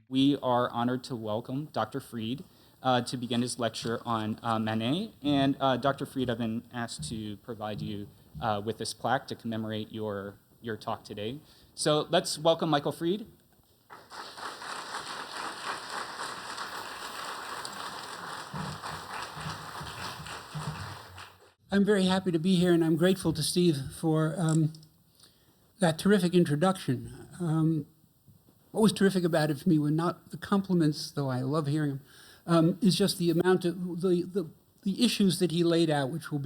We are honored to welcome Dr. Fried to begin his lecture on Manet. And Dr. Fried, I've been asked to provide you with this plaque to commemorate your talk today. So let's welcome Michael Fried. I'm very happy to be here, and I'm grateful to Steve for that terrific introduction. What was terrific about it for me were not the compliments, though I love hearing them, is just the amount of the issues that he laid out, which will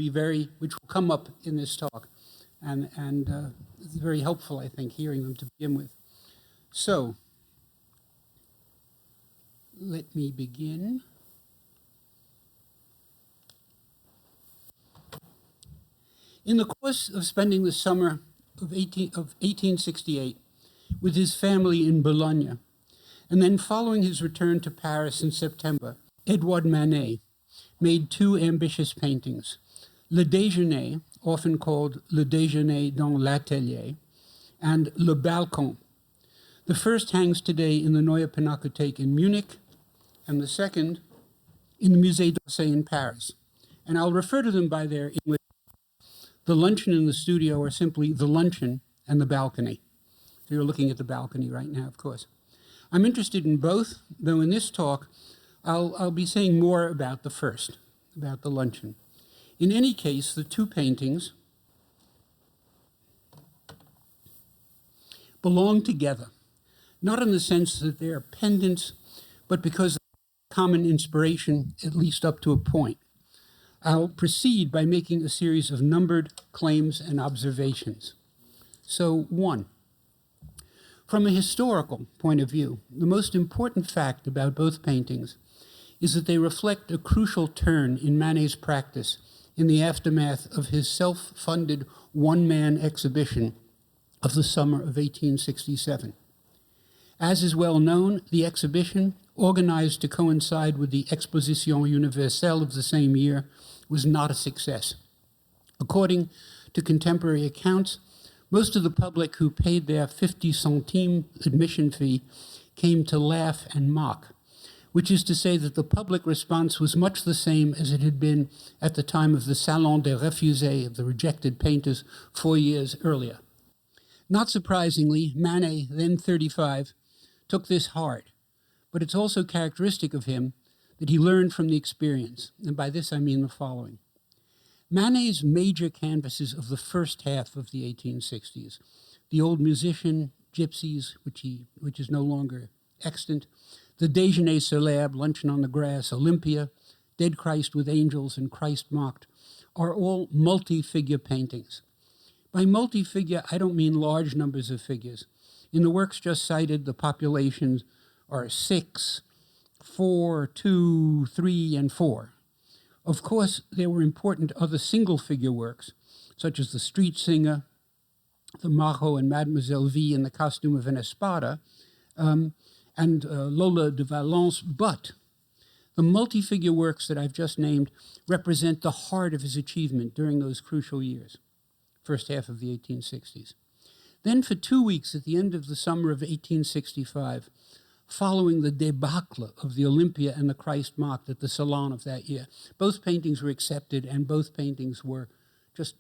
come up in this talk, and it's very helpful, I think, hearing them to begin with. So, let me begin. In the course of spending the summer of 1868 with his family in Bologna, and then following his return to Paris in September, Édouard Manet made two ambitious paintings, Le Déjeuner, often called Le Déjeuner dans l'Atelier, and Le Balcon. The first hangs today in the Neue Pinakothek in Munich, and the second in the Musée d'Orsay in Paris. And I'll refer to them by their English. The Luncheon in the studio are simply the Luncheon and the Balcony. So you're looking at the balcony right now, of course. I'm interested in both, though in this talk, I'll be saying more about the first, about the Luncheon. In any case, the two paintings belong together, not in the sense that they are pendants, but because of common inspiration, at least up to a point. I'll proceed by making a series of numbered claims and observations. So, 1. From a historical point of view, the most important fact about both paintings is that they reflect a crucial turn in Manet's practice in the aftermath of his self-funded one-man exhibition of the summer of 1867. As is well known, the exhibition, organized to coincide with the Exposition Universelle of the same year, was not a success. According to contemporary accounts, most of the public who paid their 50 centimes admission fee came to laugh and mock, which is to say that the public response was much the same as it had been at the time of the Salon des Refusés, of the rejected painters, 4 years earlier. Not surprisingly, Manet, then 35, took this hard, but it's also characteristic of him that he learned from the experience, and by this I mean the following. Manet's major canvases of the first half of the 1860s, The Old Musician, Gypsies, which is no longer extant, The Déjeuner Célèbre, Luncheon on the Grass, Olympia, Dead Christ with Angels, and Christ Mocked, are all multi-figure paintings. By multi-figure, I don't mean large numbers of figures. In the works just cited, the populations are 6, 4, 2, 3, and 4. Of course, there were important other single-figure works, such as The Street Singer, the Marot and Mademoiselle V in the costume of an espada, and Lola de Valence, but the multi-figure works that I've just named represent the heart of his achievement during those crucial years, first half of the 1860s. Then for 2 weeks at the end of the summer of 1865, following the debacle of the Olympia and the Christ Mocked at the Salon of that year, both paintings were accepted, and both paintings were just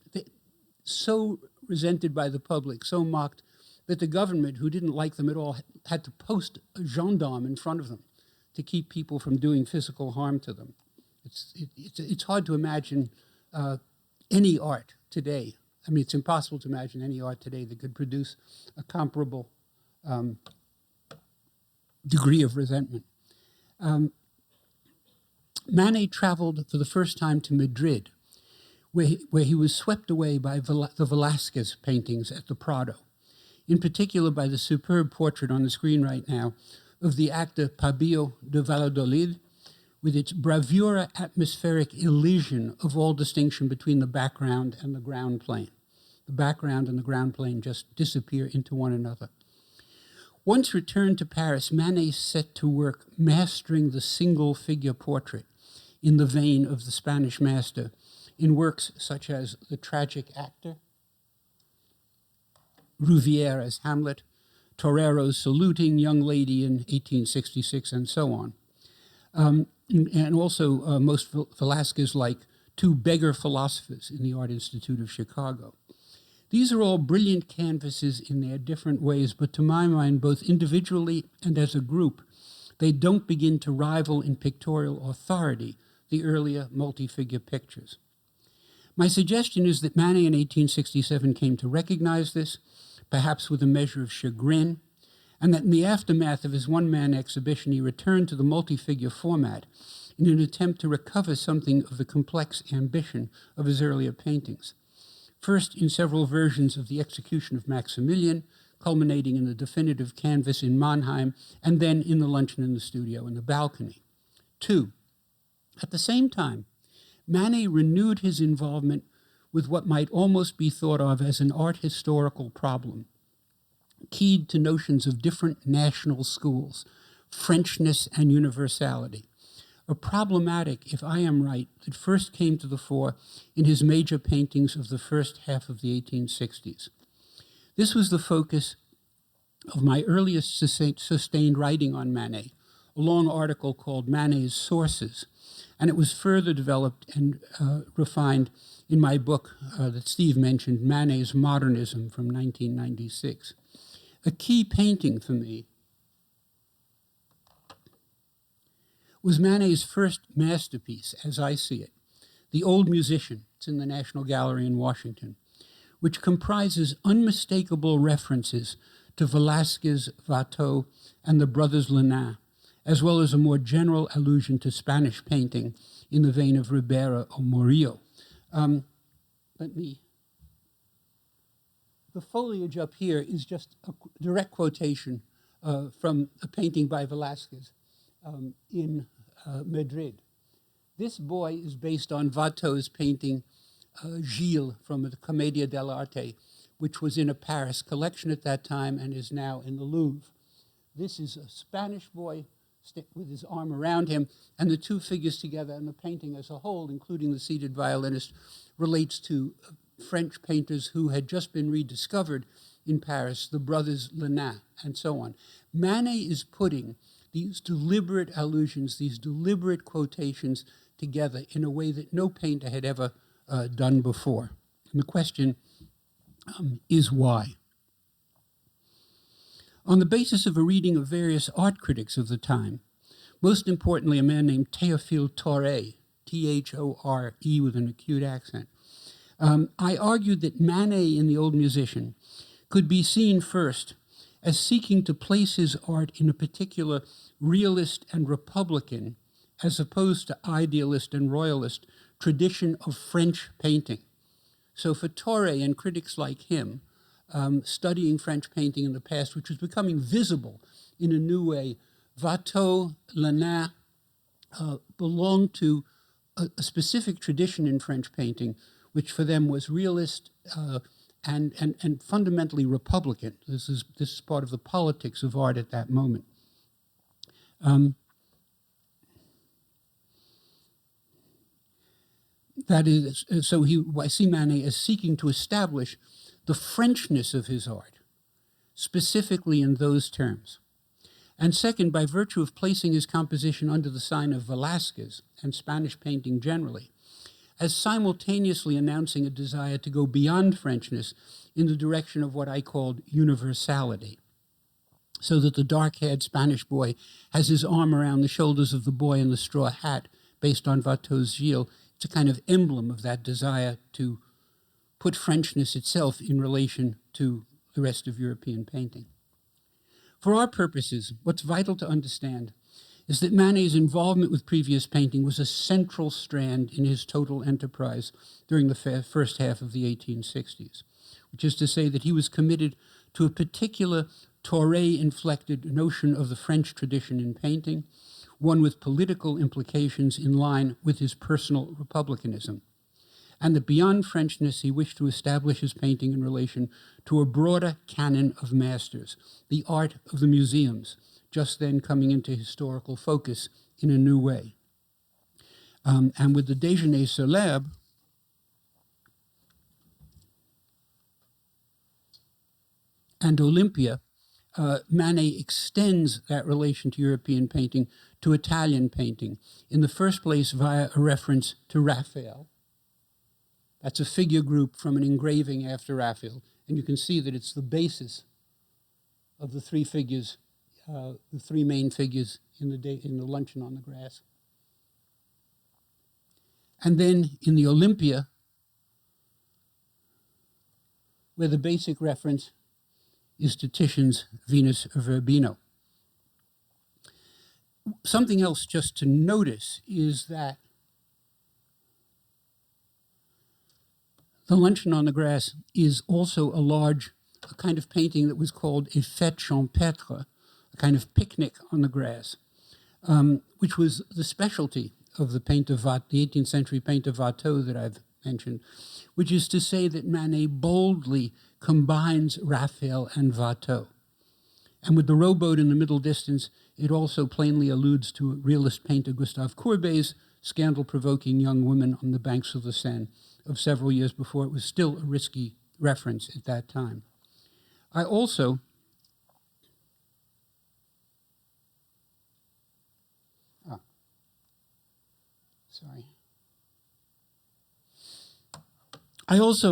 so resented by the public, so mocked, that the government, who didn't like them at all, had to post a gendarme in front of them to keep people from doing physical harm to them. It's hard to imagine any art today. I mean, it's impossible to imagine any art today that could produce a comparable degree of resentment. Manet traveled for the first time to Madrid, where he was swept away by the Velázquez paintings at the Prado, in particular by the superb portrait on the screen right now of the actor Pablo de Valladolid, with its bravura atmospheric elision of all distinction between the background and the ground plane. The background and the ground plane just disappear into one another. Once returned to Paris, Manet set to work mastering the single-figure portrait in the vein of the Spanish master in works such as The Tragic Actor, Rouvière as Hamlet, toreros saluting, young lady in 1866, and so on. And also most Velázquez-like two beggar philosophers in the Art Institute of Chicago. These are all brilliant canvases in their different ways, but to my mind, both individually and as a group, they don't begin to rival in pictorial authority the earlier multi-figure pictures. My suggestion is that Manet in 1867 came to recognize this, perhaps with a measure of chagrin, and that in the aftermath of his one-man exhibition, he returned to the multi-figure format in an attempt to recover something of the complex ambition of his earlier paintings. First, in several versions of the execution of Maximilian, culminating in the definitive canvas in Mannheim, and then in the Luncheon in the Studio in the balcony. Two, at the same time, Manet renewed his involvement with what might almost be thought of as an art historical problem, keyed to notions of different national schools, Frenchness and universality, a problematic, if I am right, that first came to the fore in his major paintings of the first half of the 1860s. This was the focus of my earliest sustained writing on Manet, a long article called Manet's Sources, and it was further developed and refined in my book that Steve mentioned, Manet's Modernism from 1996. A key painting for me was Manet's first masterpiece, as I see it, The Old Musician. It's in the National Gallery in Washington, which comprises unmistakable references to Velázquez, Watteau, and the brothers Lenain, as well as a more general allusion to Spanish painting in the vein of Ribera or Murillo. The foliage up here is just a direct quotation from a painting by Velázquez in Madrid. This boy is based on Watteau's painting Gilles from the Commedia dell'arte, which was in a Paris collection at that time and is now in the Louvre. This is a Spanish boy with his arm around him, and the two figures together and the painting as a whole, including the seated violinist, relates to French painters who had just been rediscovered in Paris, the brothers Lenain, and so on. Manet is putting these deliberate allusions, these deliberate quotations together in a way that no painter had ever done before. And the question is why? On the basis of a reading of various art critics of the time, most importantly a man named Théophile Thoré, T-H-O-R-E with an acute accent, I argued that Manet in The Old Musician could be seen first as seeking to place his art in a particular realist and republican, as opposed to idealist and royalist, tradition of French painting. So for Thoré and critics like him, studying French painting in the past, which was becoming visible in a new way, Watteau, Lenain belonged to a specific tradition in French painting, which for them was realist and fundamentally republican. This is part of the politics of art at that moment. That is, so I see Manet as seeking to establish the Frenchness of his art, specifically in those terms. And second, by virtue of placing his composition under the sign of Velázquez and Spanish painting generally, as simultaneously announcing a desire to go beyond Frenchness in the direction of what I called universality, so that the dark-haired Spanish boy has his arm around the shoulders of the boy in the straw hat based on Watteau's Gilles. It's a kind of emblem of that desire to put Frenchness itself in relation to the rest of European painting. For our purposes, what's vital to understand is that Manet's involvement with previous painting was a central strand in his total enterprise during the first half of the 1860s, which is to say that he was committed to a particular Thoré-inflected notion of the French tradition in painting, one with political implications in line with his personal republicanism, and that beyond Frenchness he wished to establish his painting in relation to a broader canon of masters, the art of the museums, just then coming into historical focus in a new way. And with the Déjeuner Célèbre, and Olympia, Manet extends that relation to European painting to Italian painting, in the first place via a reference to Raphael. That's a figure group from an engraving after Raphael, and you can see that it's the basis of the three figures, the three main figures in the Luncheon on the Grass. And then in the Olympia, where the basic reference is to Titian's Venus of Urbino. Something else just to notice is that the Luncheon on the Grass is also a kind of painting that was called a fête champêtre, a kind of picnic on the grass, which was the specialty of the painter the 18th century painter Watteau that I've mentioned, which is to say that Manet boldly combines Raphael and Watteau. And with the rowboat in the middle distance, it also plainly alludes to realist painter Gustave Courbet's scandal-provoking young woman on the banks of the Seine of several years before. It was still a risky reference at that time. I also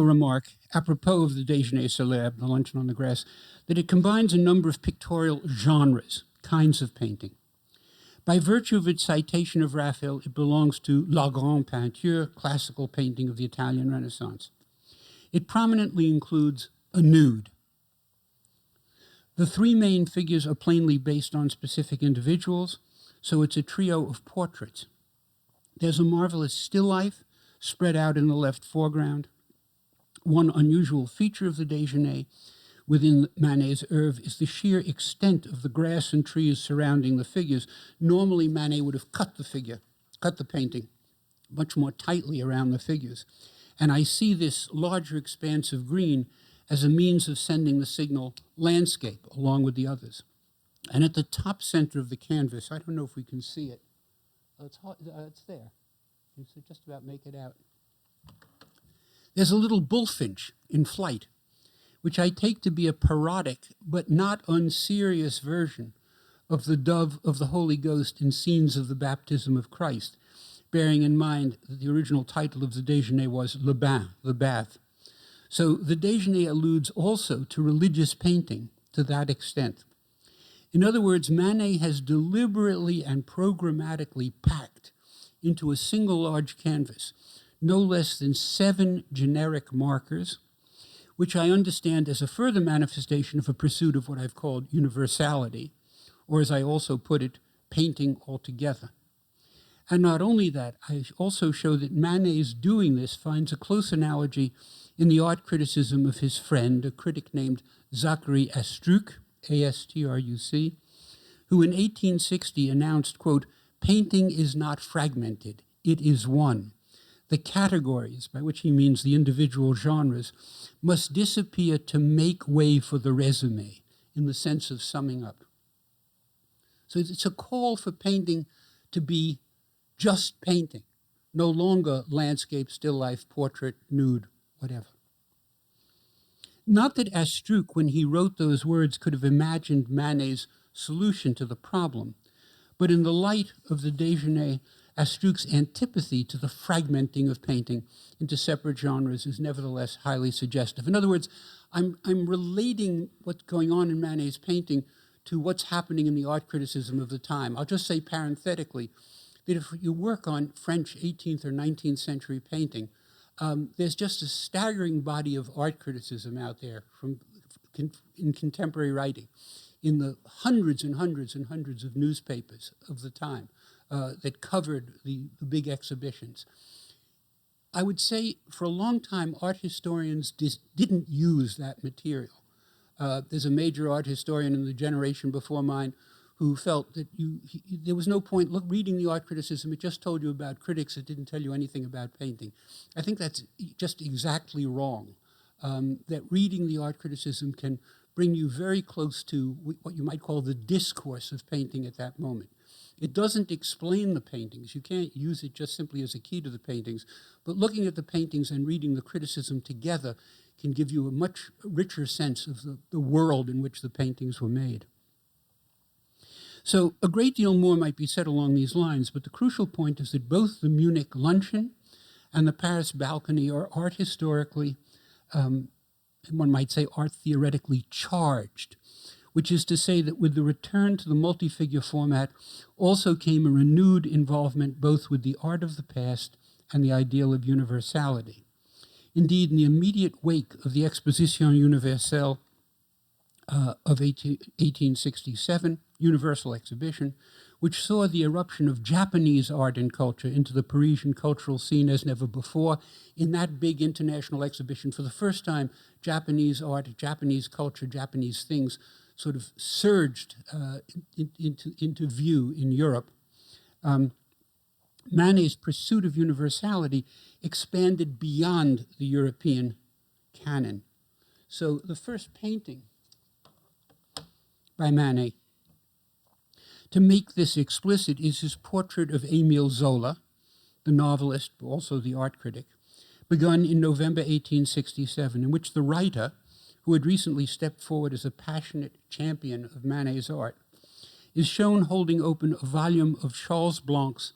remark, apropos of the Déjeuner Célèbre, the Luncheon on the Grass, that it combines a number of pictorial genres, kinds of painting. By virtue of its citation of Raphael, it belongs to la grande peinture, classical painting of the Italian Renaissance. It prominently includes a nude. The three main figures are plainly based on specific individuals, so it's a trio of portraits. There's a marvelous still life spread out in the left foreground. One unusual feature of the Déjeuner within Manet's oeuvre is the sheer extent of the grass and trees surrounding the figures. Normally, Manet would have cut the painting much more tightly around the figures. And I see this larger expanse of green as a means of sending the signal landscape along with the others. And at the top center of the canvas, I don't know if we can see it. It's there. You can just about make it out. There's a little bullfinch in flight, which I take to be a parodic but not unserious version of the dove of the Holy Ghost in scenes of the baptism of Christ, bearing in mind that the original title of the Déjeuner was Le Bain, the bath. So the Déjeuner alludes also to religious painting to that extent. In other words, Manet has deliberately and programmatically packed into a single large canvas no less than 7 generic markers, which I understand as a further manifestation of a pursuit of what I've called universality, or as I also put it, painting altogether. And not only that, I also show that Manet's doing this finds a close analogy in the art criticism of his friend, a critic named Zachary Astruc, A-S-T-R-U-C, who in 1860 announced, quote, "Painting is not fragmented, it is one. The categories," by which he means the individual genres, "must disappear to make way for the resume," in the sense of summing up. So it's a call for painting to be just painting, no longer landscape, still life, portrait, nude, whatever. Not that Astruc, when he wrote those words, could have imagined Manet's solution to the problem, but in the light of the Déjeuner, Astruc's antipathy to the fragmenting of painting into separate genres is nevertheless highly suggestive. In other words, I'm relating what's going on in Manet's painting to what's happening in the art criticism of the time. I'll just say parenthetically that if you work on French 18th or 19th century painting, there's just a staggering body of art criticism out there in contemporary writing, in the hundreds and hundreds and hundreds of newspapers of the time that covered the big exhibitions. I would say for a long time, art historians didn't use that material. There's a major art historian in the generation before mine who felt that there was no point reading the art criticism. It just told you about critics. It didn't tell you anything about painting. I think that's just exactly wrong, that reading the art criticism can bring you very close to what you might call the discourse of painting at that moment. It doesn't explain the paintings. You can't use it just simply as a key to the paintings. But looking at the paintings and reading the criticism together can give you a much richer sense of the world in which the paintings were made. So a great deal more might be said along these lines, but the crucial point is that both the Munich Luncheon and the Paris balcony are art historically, one might say art theoretically charged, which is to say that with the return to the multi-figure format also came a renewed involvement both with the art of the past and the ideal of universality. Indeed, in the immediate wake of the Exposition Universelle of 1867, Universal Exhibition, which saw the eruption of Japanese art and culture into the Parisian cultural scene as never before. In that big international exhibition, for the first time, Japanese art, Japanese culture, Japanese things sort of surged into view in Europe. Manet's pursuit of universality expanded beyond the European canon. So the first painting by Manet, to make this explicit, is his portrait of Émile Zola, the novelist, but also the art critic, begun in November 1867, in which the writer, who had recently stepped forward as a passionate champion of Manet's art, is shown holding open a volume of Charles Blanc's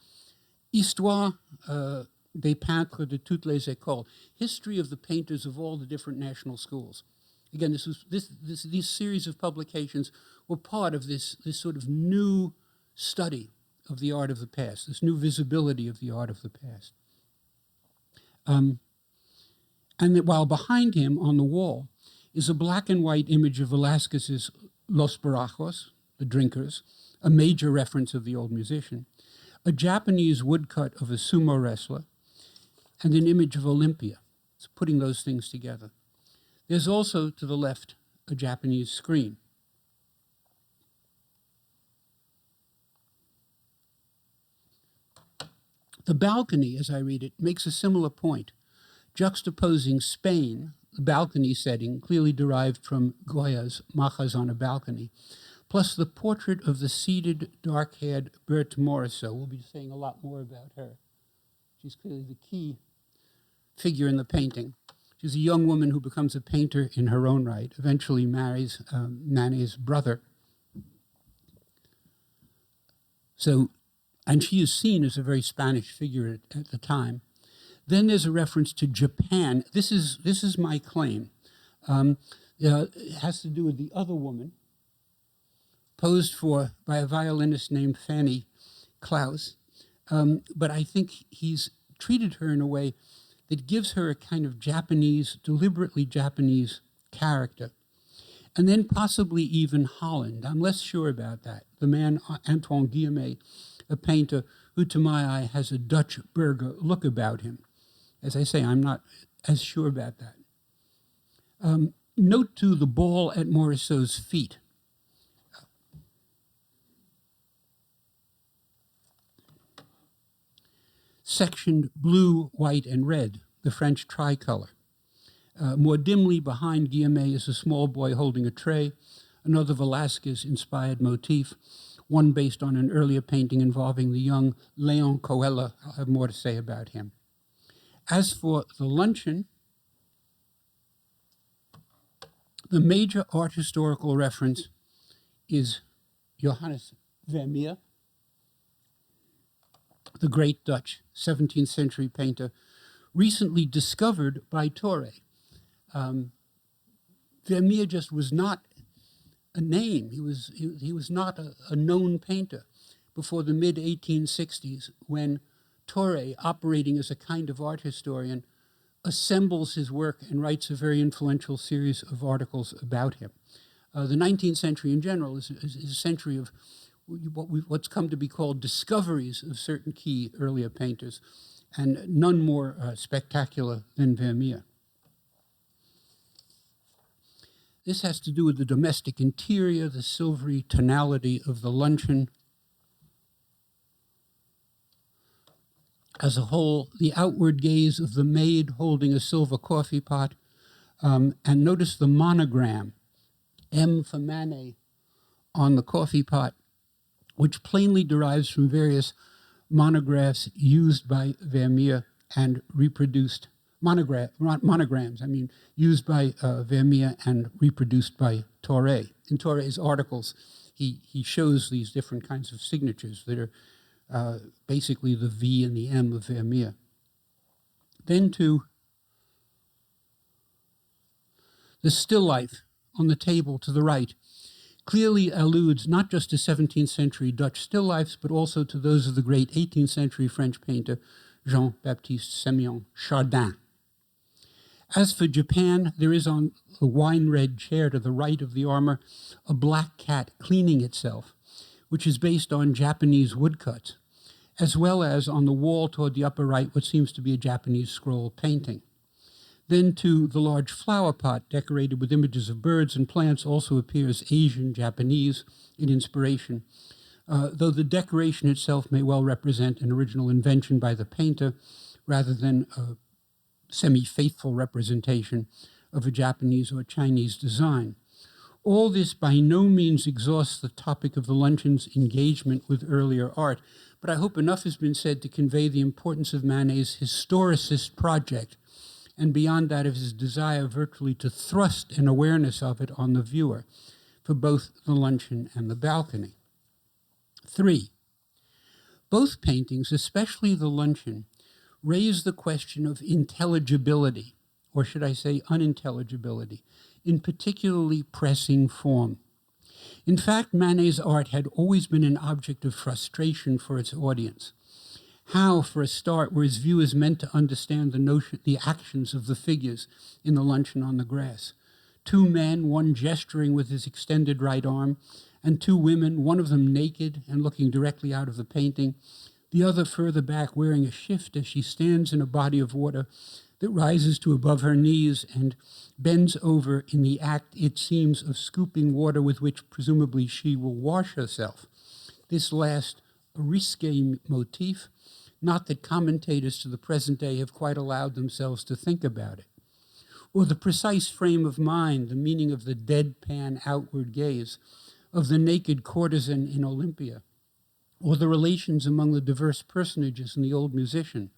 Histoire des peintres de toutes les écoles, history of the painters of all the different national schools. Again, these series of publications were part of this sort of new study of the art of the past, this new visibility of the art of the past. And that while behind him on the wall is a black and white image of Velázquez's Los Borrachos, the drinkers, a major reference of the old musician, a Japanese woodcut of a sumo wrestler, and an image of Olympia. It's putting those things together. There's also, to the left, a Japanese screen. The balcony, as I read it, makes a similar point, juxtaposing Spain, the balcony setting clearly derived from Goya's Majas on a Balcony, plus the portrait of the seated, dark-haired Berthe Morisot. We'll be saying a lot more about her. She's clearly the key figure in the painting. She's a young woman who becomes a painter in her own right, eventually marries Manet's brother. And she is seen as a very Spanish figure at the time. Then there's a reference to Japan. This is my claim. It has to do with the other woman, posed for by a violinist named Fanny Klaus. But I think he's treated her in a way that gives her a kind of Japanese, deliberately Japanese character. And then possibly even Holland. I'm less sure about that. The man, Antoine Guillemet, a painter who, to my eye, has a Dutch burger look about him. As I say, I'm not as sure about that. Note, too, the ball at Morisot's feet. Sectioned blue, white, and red, the French tricolor. More dimly behind Guillemet is a small boy holding a tray, another Velázquez-inspired motif, one based on an earlier painting involving the young Léon Coella. I'll have more to say about him. As for the luncheon, the major art historical reference is Johannes Vermeer, the great Dutch 17th century painter, recently discovered by Torre. Vermeer just was not a name. He was not a known painter before the mid-1860s, when Torre, operating as a kind of art historian, assembles his work and writes a very influential series of articles about him. The 19th century in general is a century of what's come to be called discoveries of certain key earlier painters, and none more spectacular than Vermeer. This has to do with the domestic interior, the silvery tonality of the luncheon. As a whole, the outward gaze of the maid holding a silver coffee pot, and notice the monogram, M for Manet, on the coffee pot, which plainly derives from various monographs used by Vermeer and reproduced monograms, used by Vermeer and reproduced by Torre. In Torre's articles, he shows these different kinds of signatures that are basically the V and the M of Vermeer. Then to the still life on the table to the right clearly alludes not just to 17th century Dutch still lifes, but also to those of the great 18th century French painter Jean-Baptiste Sémillon Chardin. As for Japan, there is on the wine-red chair to the right of the armor a black cat cleaning itself, which is based on Japanese woodcuts, as well as on the wall toward the upper right what seems to be a Japanese scroll painting. Then to the large flower pot decorated with images of birds and plants also appears Asian Japanese in inspiration, though the decoration itself may well represent an original invention by the painter rather than a semi-faithful representation of a Japanese or Chinese design. All this by no means exhausts the topic of the luncheon's engagement with earlier art, but I hope enough has been said to convey the importance of Manet's historicist project, and beyond that of his desire virtually to thrust an awareness of it on the viewer for both the luncheon and the balcony. 3. Both paintings, especially the luncheon, raise the question of intelligibility, or should I say unintelligibility, in particularly pressing form. In fact, Manet's art had always been an object of frustration for its audience. How, for a start, were his viewers meant to understand the actions of the figures in the luncheon on the grass? 2 men, one gesturing with his extended right arm, and 2 women, one of them naked and looking directly out of the painting, the other further back wearing a shift as she stands in a body of water that rises to above her knees and bends over in the act, it seems, of scooping water with which presumably she will wash herself. This last, a risque motif, not that commentators to the present day have quite allowed themselves to think about it. Or the precise frame of mind, the meaning of the deadpan outward gaze, of the naked courtesan in Olympia, or the relations among the diverse personages in The Old Musician,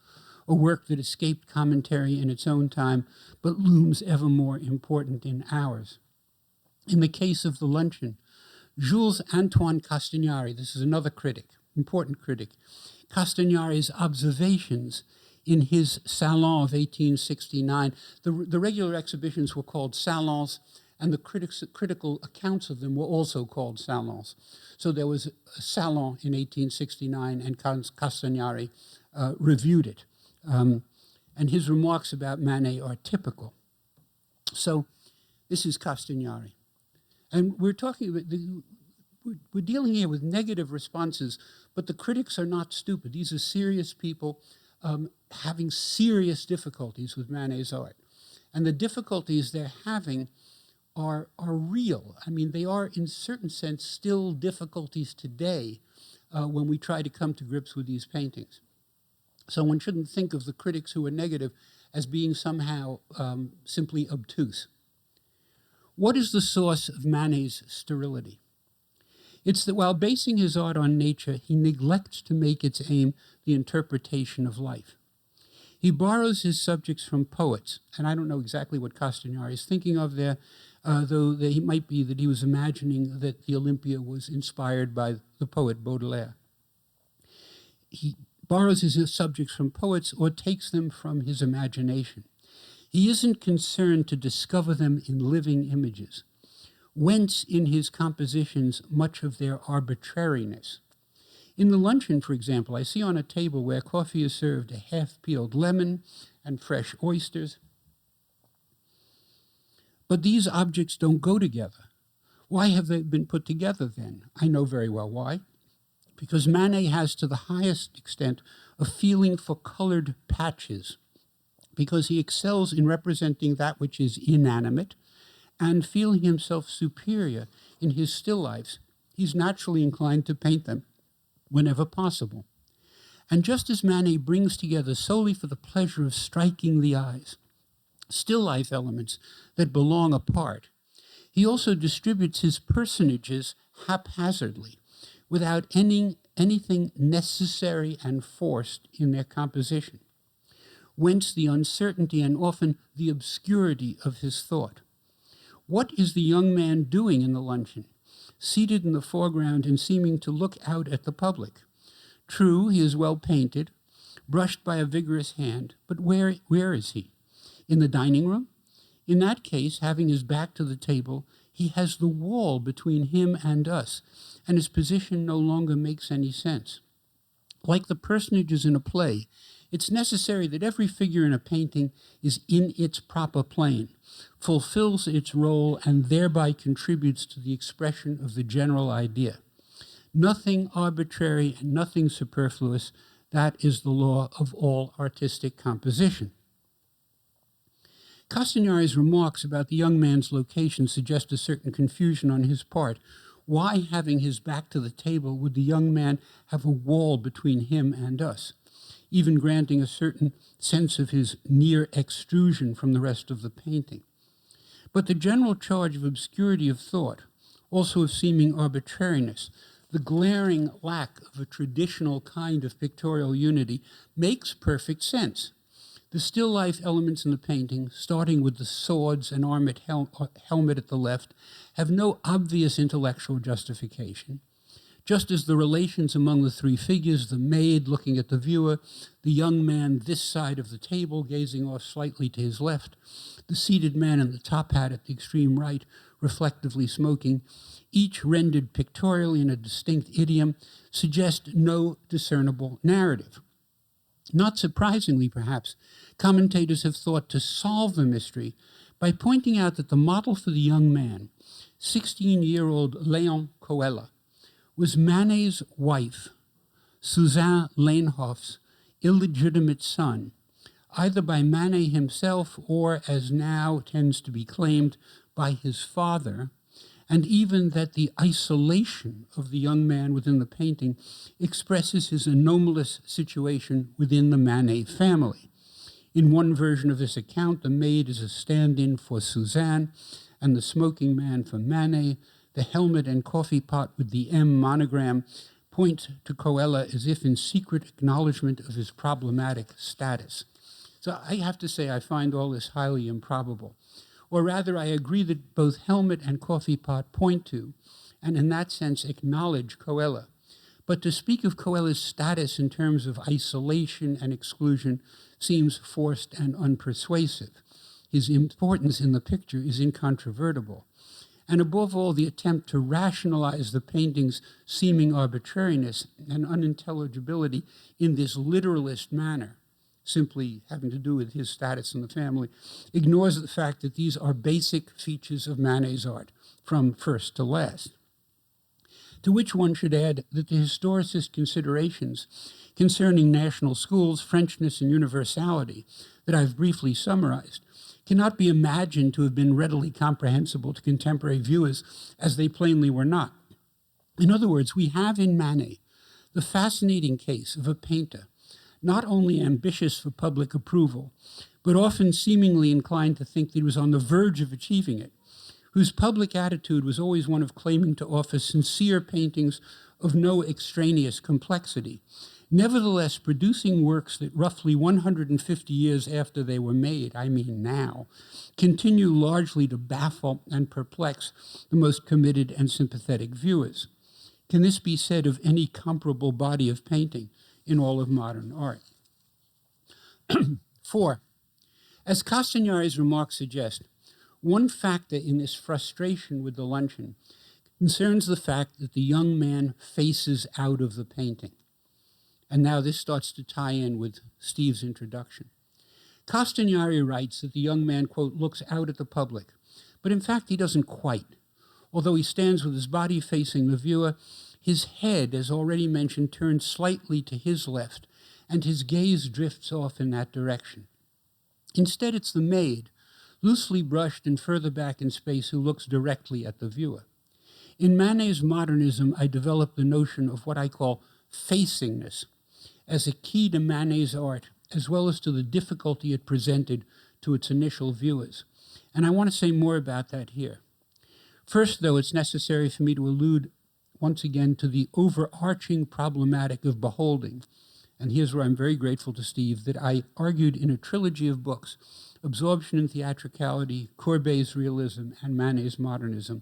a work that escaped commentary in its own time, but looms ever more important in ours. In the case of the luncheon, Jules Antoine Castagnari, this is another critic, important critic, Castagnari's observations in his Salon of 1869, the regular exhibitions were called salons, and the critical accounts of them were also called salons. So there was a salon in 1869, and Castagnari reviewed it. And his remarks about Manet are typical. So this is Castagnari. And we're talking about, we're dealing here with negative responses, but the critics are not stupid. These are serious people having serious difficulties with Manet's art. And the difficulties they're having are real. I mean, they are, in a certain sense, still difficulties today when we try to come to grips with these paintings. So one shouldn't think of the critics who are negative as being somehow simply obtuse. What is the source of Manet's sterility? It's that while basing his art on nature, he neglects to make its aim the interpretation of life. He borrows his subjects from poets, and I don't know exactly what Castagnari is thinking of there, though he might be that he was imagining that the Olympia was inspired by the poet Baudelaire. He borrows his subjects from poets or takes them from his imagination. He isn't concerned to discover them in living images, whence in his compositions much of their arbitrariness. In the luncheon, for example, I see on a table where coffee is served a half-peeled lemon and fresh oysters. But these objects don't go together. Why have they been put together then? I know very well why. Because Manet has, to the highest extent, a feeling for colored patches, because he excels in representing that which is inanimate, and feeling himself superior in his still lifes, he's naturally inclined to paint them whenever possible. And just as Manet brings together solely for the pleasure of striking the eyes still life elements that belong apart, he also distributes his personages haphazardly, without anything necessary and forced in their composition. whence the uncertainty and often the obscurity of his thought. What is the young man doing in the luncheon, seated in the foreground and seeming to look out at the public? True, he is well painted, brushed by a vigorous hand, but where is he? In the dining room? In that case, having his back to the table, he has the wall between him and us, and his position no longer makes any sense. Like the personages in a play, it's necessary that every figure in a painting is in its proper plane, fulfills its role, and thereby contributes to the expression of the general idea. Nothing arbitrary and nothing superfluous. That is the law of all artistic composition. Castagnari's remarks about the young man's location suggest a certain confusion on his part. Why, having his back to the table, would the young man have a wall between him and us, even granting a certain sense of his near extrusion from the rest of the painting? But the general charge of obscurity of thought, also of seeming arbitrariness, the glaring lack of a traditional kind of pictorial unity, makes perfect sense. The still life elements in the painting, starting with the swords and armored helmet at the left, have no obvious intellectual justification, just as the relations among the three figures, the maid looking at the viewer, the young man this side of the table gazing off slightly to his left, the seated man in the top hat at the extreme right, reflectively smoking, each rendered pictorially in a distinct idiom, suggest no discernible narrative. Not surprisingly, perhaps, commentators have thought to solve the mystery by pointing out that the model for the young man, 16-year-old Léon Coella, was Manet's wife, Suzanne Leinhoff's illegitimate son, either by Manet himself or, as now tends to be claimed, by his father, and even that the isolation of the young man within the painting expresses his anomalous situation within the Manet family. In one version of this account, the maid is a stand-in for Suzanne, and the smoking man for Manet. The helmet and coffee pot with the M monogram point to Coella as if in secret acknowledgement of his problematic status. So I have to say I find all this highly improbable. Or rather, I agree that both helmet and coffee pot point to, and in that sense acknowledge Coella. But to speak of Coella's status in terms of isolation and exclusion seems forced and unpersuasive. His importance in the picture is incontrovertible. And above all, the attempt to rationalize the painting's seeming arbitrariness and unintelligibility in this literalist manner, simply having to do with his status in the family, ignores the fact that these are basic features of Manet's art, from first to last. To which one should add that the historicist considerations concerning national schools, Frenchness, and universality that I've briefly summarized cannot be imagined to have been readily comprehensible to contemporary viewers, as they plainly were not. In other words, we have in Manet the fascinating case of a painter not only ambitious for public approval, but often seemingly inclined to think that he was on the verge of achieving it, whose public attitude was always one of claiming to offer sincere paintings of no extraneous complexity, nevertheless producing works that roughly 150 years after they were made, I mean now, continue largely to baffle and perplex the most committed and sympathetic viewers. Can this be said of any comparable body of painting in all of modern art? 4. As Castagnari's remarks suggest, one factor in this frustration with the luncheon concerns the fact that the young man faces out of the painting. And now this starts to tie in with Steve's introduction. Castagnari writes that the young man, quote, looks out at the public, but in fact he doesn't quite. Although he stands with his body facing the viewer, his head, as already mentioned, turns slightly to his left, and his gaze drifts off in that direction. Instead, it's the maid, loosely brushed and further back in space, who looks directly at the viewer. In Manet's modernism, I developed the notion of what I call facingness as a key to Manet's art, as well as to the difficulty it presented to its initial viewers. And I want to say more about that here. First, though, it's necessary for me to allude once again to the overarching problematic of beholding, and here's where I'm very grateful to Steve, that I argued in a trilogy of books, Absorption and Theatricality, Courbet's Realism, and Manet's Modernism,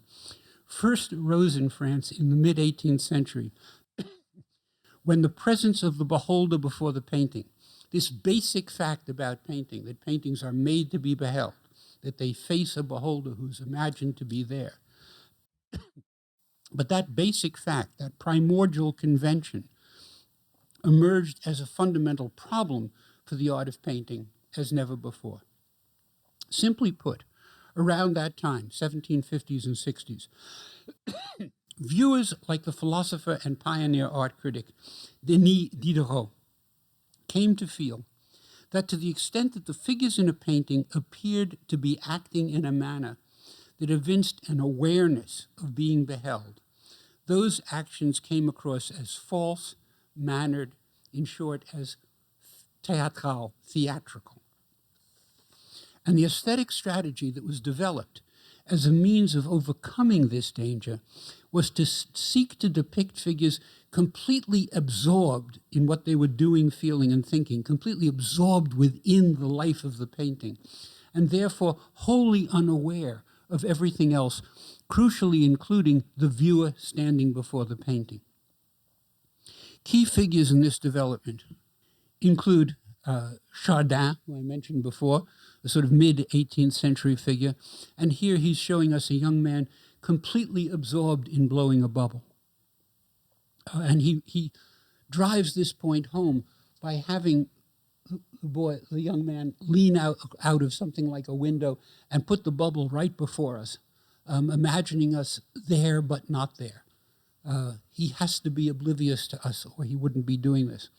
first arose in France in the mid-18th century, when the presence of the beholder before the painting, this basic fact about painting, that paintings are made to be beheld, that they face a beholder who's imagined to be there. But that basic fact, that primordial convention, emerged as a fundamental problem for the art of painting as never before. Simply put, around that time, 1750s and 60s, viewers like the philosopher and pioneer art critic Denis Diderot came to feel that to the extent that the figures in a painting appeared to be acting in a manner that evinced an awareness of being beheld, those actions came across as false, mannered, in short, as theatrical. And the aesthetic strategy that was developed as a means of overcoming this danger was to seek to depict figures completely absorbed in what they were doing, feeling, and thinking, completely absorbed within the life of the painting, and therefore wholly unaware of everything else, crucially including the viewer standing before the painting. Key figures in this development include Chardin, who I mentioned before, a sort of mid-18th century figure, and here he's showing us a young man completely absorbed in blowing a bubble. And he drives this point home by having the young man lean out of something like a window and put the bubble right before us, imagining us there but not there. He has to be oblivious to us or he wouldn't be doing this.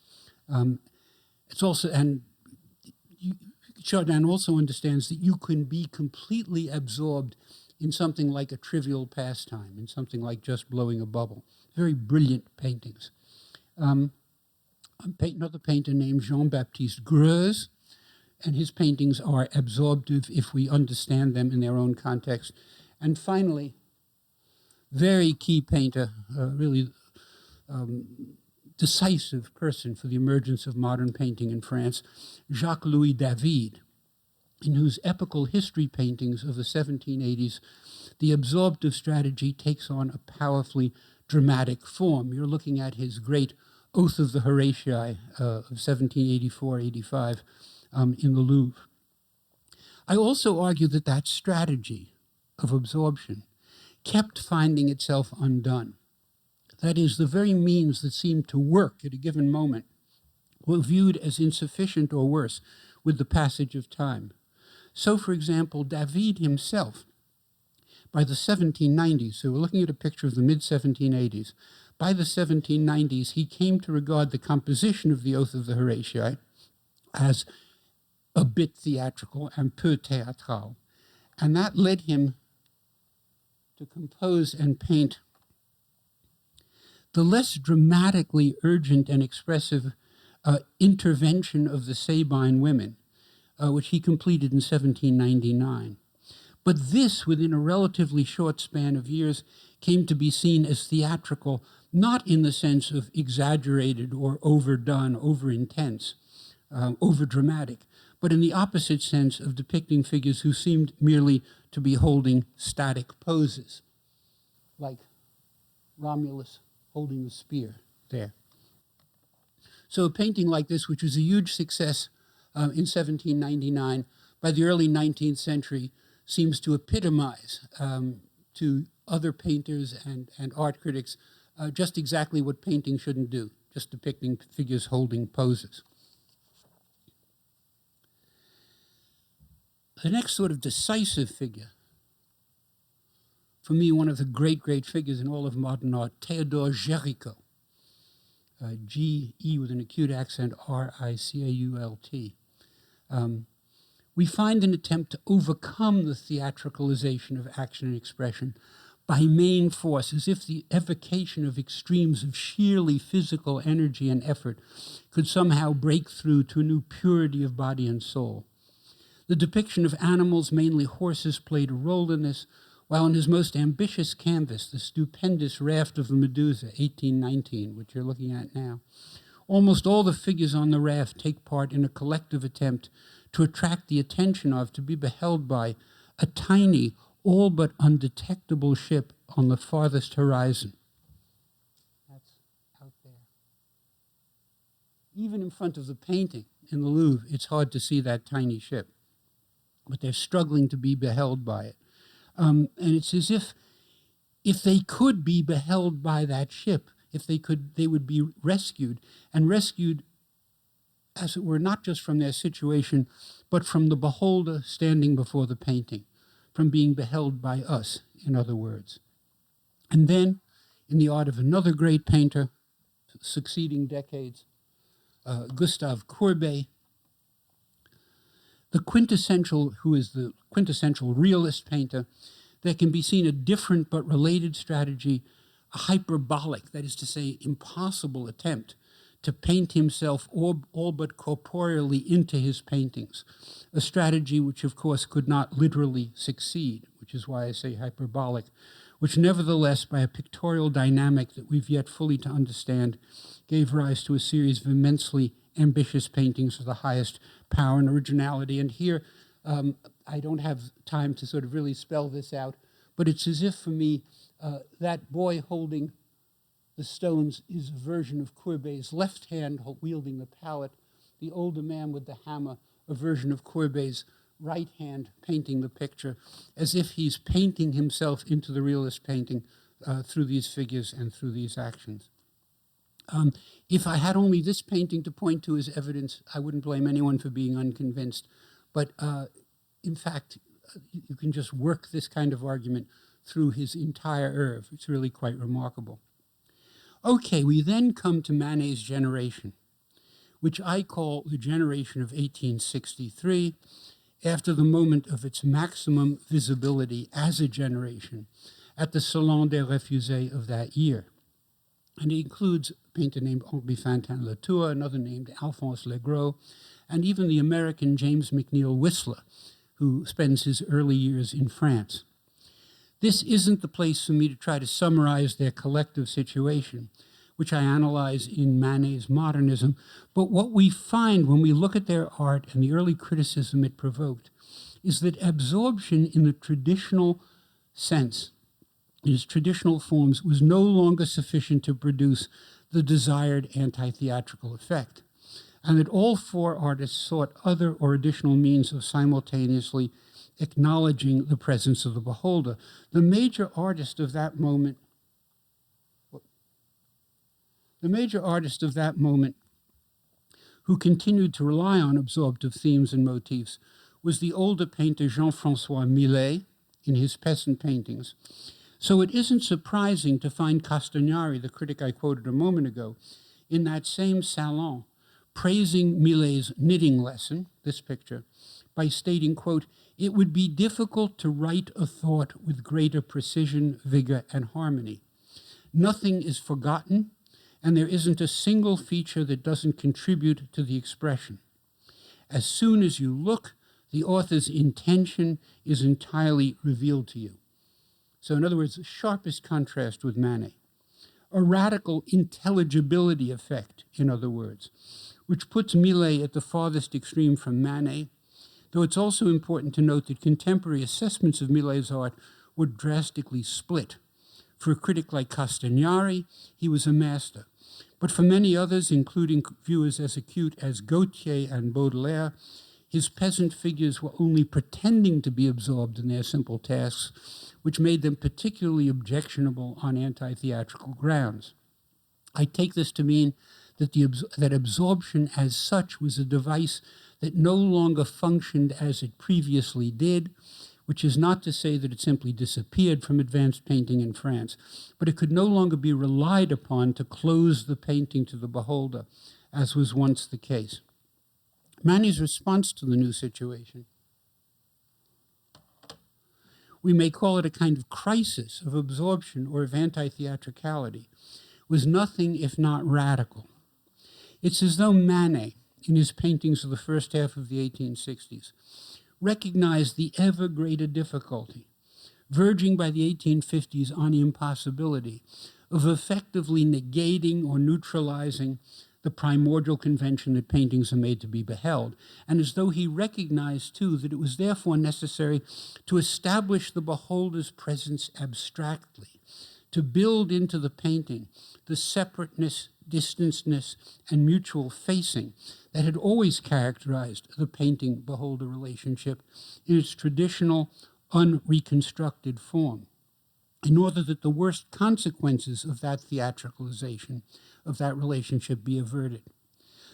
It's also, and Chardin also understands that you can be completely absorbed in something like a trivial pastime, in something like just blowing a bubble. Very brilliant paintings. Another painter named Jean-Baptiste Greuze, and his paintings are absorptive if we understand them in their own context. And finally, very key painter, really decisive person for the emergence of modern painting in France, Jacques-Louis David, in whose epical history paintings of the 1780s, the absorptive strategy takes on a powerfully dramatic form. You're looking at his great Oath of the Horatii of 1784-85 in the Louvre. I also argue that that strategy of absorption kept finding itself undone. That is, the very means that seemed to work at a given moment were viewed as insufficient or worse with the passage of time. So, for example, David himself, by the 1790s, so we're looking at a picture of the mid-1780s, by the 1790s, he came to regard the composition of the Oath of the Horatii as a bit theatrical, un peu théâtral, and that led him to compose and paint the less dramatically urgent and expressive intervention of the Sabine women, which he completed in 1799. But this, within a relatively short span of years, came to be seen as theatrical, not in the sense of exaggerated or overdone, over-intense, over-dramatic, but in the opposite sense of depicting figures who seemed merely to be holding static poses, like Romulus holding the spear there. So a painting like this, which was a huge success in 1799, by the early 19th century, seems to epitomize to other painters and art critics just exactly what painting shouldn't do, just depicting figures holding poses. The next sort of decisive figure, for me, one of the great, great figures in all of modern art, Théodore Géricault, G-E with an acute accent, R-I-C-A-U-L-T. We find an attempt to overcome the theatricalization of action and expression by main force, as if the evocation of extremes of sheerly physical energy and effort could somehow break through to a new purity of body and soul. The depiction of animals, mainly horses, played a role in this, while in his most ambitious canvas, the stupendous Raft of the Medusa, 1819, which you're looking at now, Almost all the figures on the raft take part in a collective attempt to attract the attention of, to be beheld by, a tiny, all but undetectable ship on the farthest horizon. That's out there. Even in front of the painting in the Louvre, it's hard to see that tiny ship, but they're struggling to be beheld by it. And it's as if they could be beheld by that ship, if they could, they would be rescued, and rescued, as it were, not just from their situation, but from the beholder standing before the painting, from being beheld by us, in other words. And then, in the art of another great painter, succeeding decades, Gustave Courbet, who is the quintessential realist painter, there can be seen a different but related strategy, a hyperbolic, that is to say, impossible attempt to paint himself all but corporeally into his paintings, a strategy which, of course, could not literally succeed, which is why I say hyperbolic, which nevertheless, by a pictorial dynamic that we've yet fully to understand, gave rise to a series of immensely ambitious paintings of the highest power and originality. And here, I don't have time to sort of really spell this out, but it's as if for me, that boy holding the stones is a version of Courbet's left hand wielding the palette, the older man with the hammer, a version of Courbet's right hand painting the picture, as if he's painting himself into the realist painting through these figures and through these actions. If I had only this painting to point to as evidence, I wouldn't blame anyone for being unconvinced. But in fact, you can just work this kind of argument through his entire oeuvre. It's really quite remarkable. Okay, we then come to Manet's generation, which I call the generation of 1863, after the moment of its maximum visibility as a generation at the Salon des Refusés of that year. And it includes a painter named Henri Fantin-Latour, another named Alphonse Legros, and even the American James McNeill Whistler, who spends his early years in France. This isn't the place for me to try to summarize their collective situation, which I analyze in Manet's modernism, but what we find when we look at their art and the early criticism it provoked is that absorption in the traditional sense, in its traditional forms, was no longer sufficient to produce the desired anti-theatrical effect, and that all four artists sought other or additional means of simultaneously acknowledging the presence of the beholder. The major artist of that moment who continued to rely on absorptive themes and motifs was the older painter Jean-François Millet in his peasant paintings. So it isn't surprising to find Castagnari, the critic I quoted a moment ago, in that same salon, praising Millet's knitting lesson, this picture, by stating, quote, "It would be difficult to write a thought with greater precision, vigor, and harmony. Nothing is forgotten, and there isn't a single feature that doesn't contribute to the expression. As soon as you look, the author's intention is entirely revealed to you." So in other words, the sharpest contrast with Manet. A radical intelligibility effect, in other words, which puts Millet at the farthest extreme from Manet, though it's also important to note that contemporary assessments of Millet's art were drastically split. For a critic like Castagnari, he was a master. But for many others, including viewers as acute as Gautier and Baudelaire, his peasant figures were only pretending to be absorbed in their simple tasks, which made them particularly objectionable on anti-theatrical grounds. I take this to mean that that absorption as such was a device that no longer functioned as it previously did, which is not to say that it simply disappeared from advanced painting in France, but it could no longer be relied upon to close the painting to the beholder, as was once the case. Manet's response to the new situation, we may call it a kind of crisis of absorption or of anti-theatricality, was nothing if not radical. It's as though Manet, in his paintings of the first half of the 1860s, recognized the ever greater difficulty, verging by the 1850s on the impossibility, of effectively negating or neutralizing the primordial convention that paintings are made to be beheld, and as though he recognized, too, that it was therefore necessary to establish the beholder's presence abstractly, to build into the painting the separateness, distanceness, and mutual facing that had always characterized the painting-beholder relationship in its traditional, unreconstructed form, in order that the worst consequences of that theatricalization of that relationship be averted.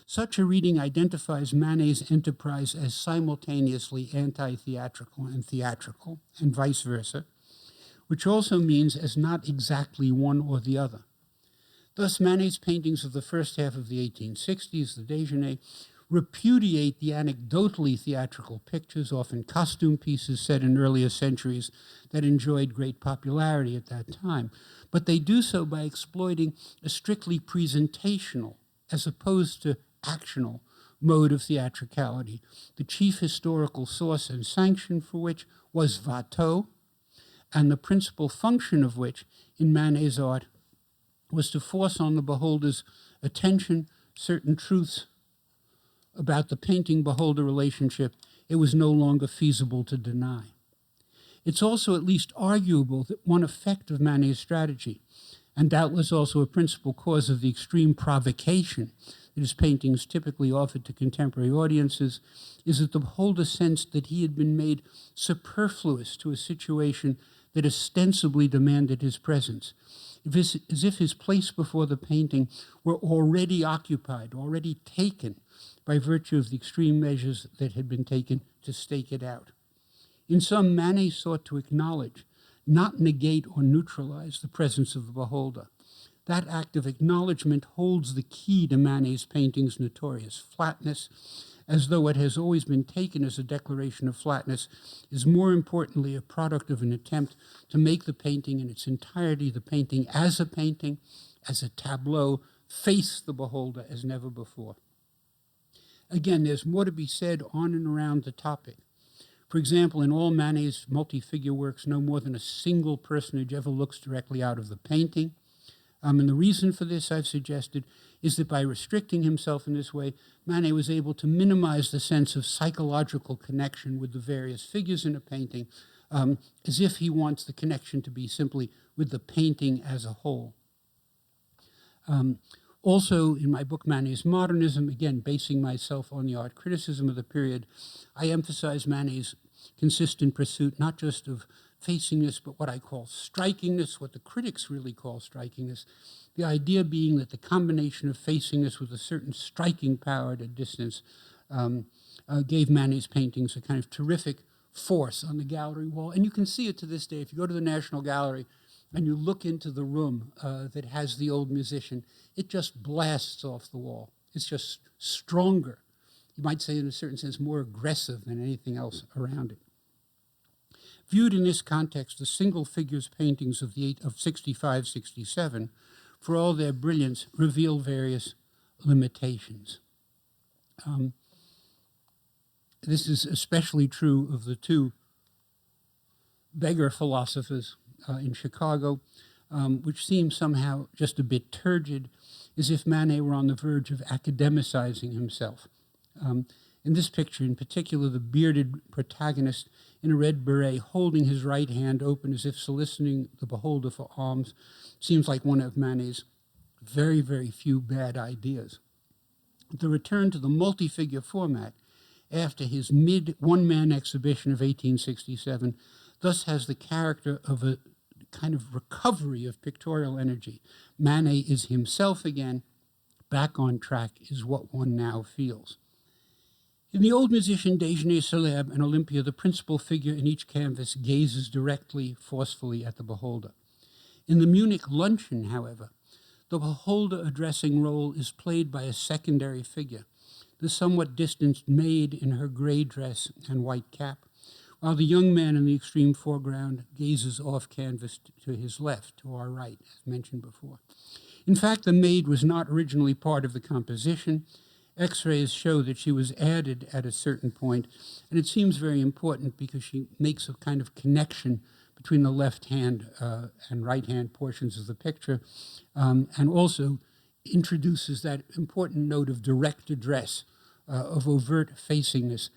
Such a reading identifies Manet's enterprise as simultaneously anti-theatrical and theatrical, and vice versa, which also means as not exactly one or the other. Thus, Manet's paintings of the first half of the 1860s, the déjeuner, repudiate the anecdotally theatrical pictures, often costume pieces set in earlier centuries that enjoyed great popularity at that time. But they do so by exploiting a strictly presentational, as opposed to actional, mode of theatricality, the chief historical source and sanction for which was Watteau, and the principal function of which, in Manet's art, was to force on the beholder's attention certain truths about the painting-beholder relationship it was no longer feasible to deny. It's also at least arguable that one effect of Manet's strategy, and doubtless also a principal cause of the extreme provocation that his paintings typically offered to contemporary audiences, is that the beholder sensed that he had been made superfluous to a situation that ostensibly demanded his presence, as if his place before the painting were already occupied, already taken, by virtue of the extreme measures that had been taken to stake it out. In sum, Manet sought to acknowledge, not negate or neutralize, the presence of the beholder. That act of acknowledgement holds the key to Manet's painting's notorious flatness, as though it has always been taken as a declaration of flatness, is more importantly a product of an attempt to make the painting in its entirety, the painting as a tableau, face the beholder as never before. Again, there's more to be said on and around the topic. For example, in all Manet's multi-figure works, no more than a single personage ever looks directly out of the painting. And the reason for this, I've suggested, is that by restricting himself in this way, Manet was able to minimize the sense of psychological connection with the various figures in a painting, as if he wants the connection to be simply with the painting as a whole. Also, in my book, Manet's Modernism, again, basing myself on the art criticism of the period, I emphasize Manet's consistent pursuit not just of facingness, but what I call strikingness, what the critics really call strikingness, the idea being that the combination of facingness with a certain striking power at a distance gave Manet's paintings a kind of terrific force on the gallery wall. And you can see it to this day. If you go to the National Gallery and you look into the room that has the old musician, it just blasts off the wall. It's just stronger. You might say, in a certain sense, more aggressive than anything else around it. Viewed in this context, the single figures paintings of 65, 67, for all their brilliance, reveal various limitations. This is especially true of the two beggar philosophers in Chicago, which seem somehow just a bit turgid, as if Manet were on the verge of academicizing himself. In this picture in particular, the bearded protagonist in a red beret holding his right hand open as if soliciting the beholder for alms seems like one of Manet's very, very few bad ideas. The return to the multi-figure format after his mid-one-man exhibition of 1867 thus has the character of a kind of recovery of pictorial energy. Manet is himself again, back on track is what one now feels. In the old musician Déjeuner Célèbre and Olympia, the principal figure in each canvas gazes directly, forcefully at the beholder. In the Munich Luncheon, however, the beholder addressing role is played by a secondary figure, the somewhat distanced maid in her gray dress and white cap, while the young man in the extreme foreground gazes off canvas to his left, to our right, as mentioned before. In fact, the maid was not originally part of the composition. X-rays show that she was added at a certain point, and it seems very important because she makes a kind of connection between the left hand and right hand portions of the picture, and also introduces that important note of direct address, of overt facingness,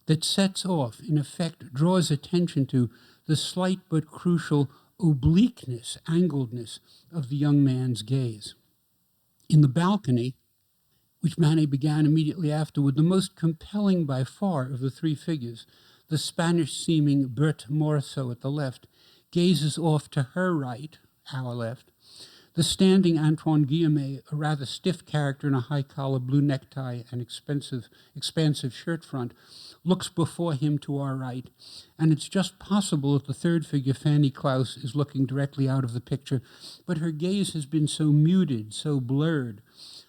that sets off, in effect, draws attention to the slight but crucial obliqueness, angledness of the young man's gaze. In the balcony, which Manet began immediately afterward, the most compelling by far of the three figures, the Spanish-seeming Berthe Morisot at the left, gazes off to her right, our left. The standing Antoine Guillemet, a rather stiff character in a high-collar blue necktie and expansive shirt front, looks before him to our right, and it's just possible that the third figure, Fanny Klaus, is looking directly out of the picture, but her gaze has been so muted, so blurred,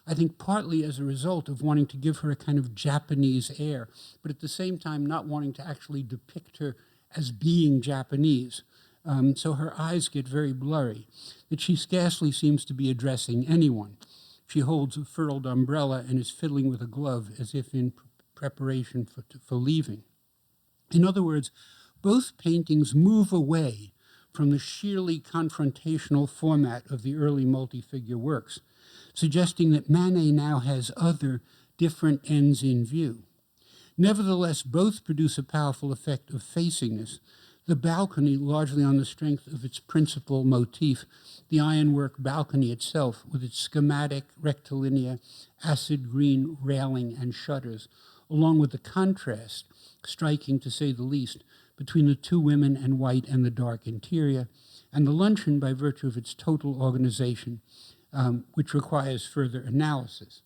I think partly as a result of wanting to give her a kind of Japanese air, but at the same time not wanting to actually depict her as being Japanese. So her eyes get very blurry, that she scarcely seems to be addressing anyone. She holds a furled umbrella and is fiddling with a glove as if in preparation for leaving. In other words, both paintings move away from the sheerly confrontational format of the early multi-figure works, suggesting that Manet now has other, different ends in view. Nevertheless, both produce a powerful effect of facingness, the balcony largely on the strength of its principal motif, the ironwork balcony itself, with its schematic, rectilinear, acid green railing and shutters, along with the contrast, striking to say the least, between the two women in white and the dark interior, and the luncheon by virtue of its total organization, which requires further analysis.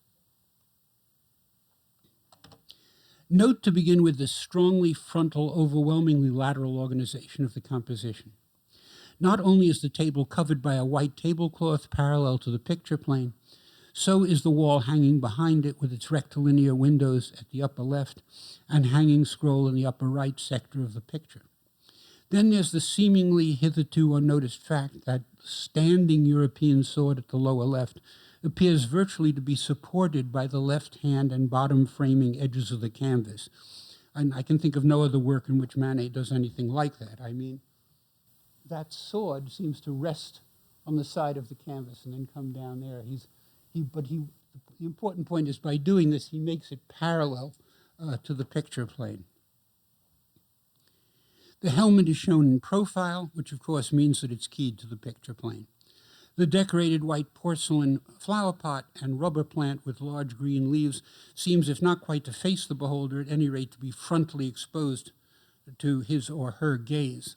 Note to begin with the strongly frontal, overwhelmingly lateral organization of the composition. Not only is the table covered by a white tablecloth parallel to the picture plane, so is the wall hanging behind it with its rectilinear windows at the upper left and hanging scroll in the upper right sector of the picture. Then there's the seemingly hitherto unnoticed fact that the standing European sword at the lower left appears virtually to be supported by the left hand and bottom framing edges of the canvas. And I can think of no other work in which Manet does anything like that. I mean, that sword seems to rest on the side of the canvas and then come down there. The important point is by doing this, he makes it parallel to the picture plane. The helmet is shown in profile, which of course means that it's keyed to the picture plane. The decorated white porcelain flower pot and rubber plant with large green leaves seems, if not quite to face the beholder, at any rate to be frontally exposed to his or her gaze.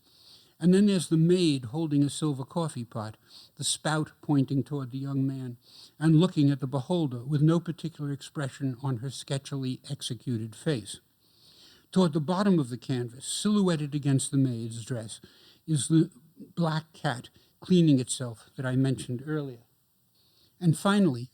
And then there's the maid holding a silver coffee pot, the spout pointing toward the young man, and looking at the beholder with no particular expression on her sketchily executed face. Toward the bottom of the canvas, silhouetted against the maid's dress, is the black cat cleaning itself that I mentioned earlier. And finally,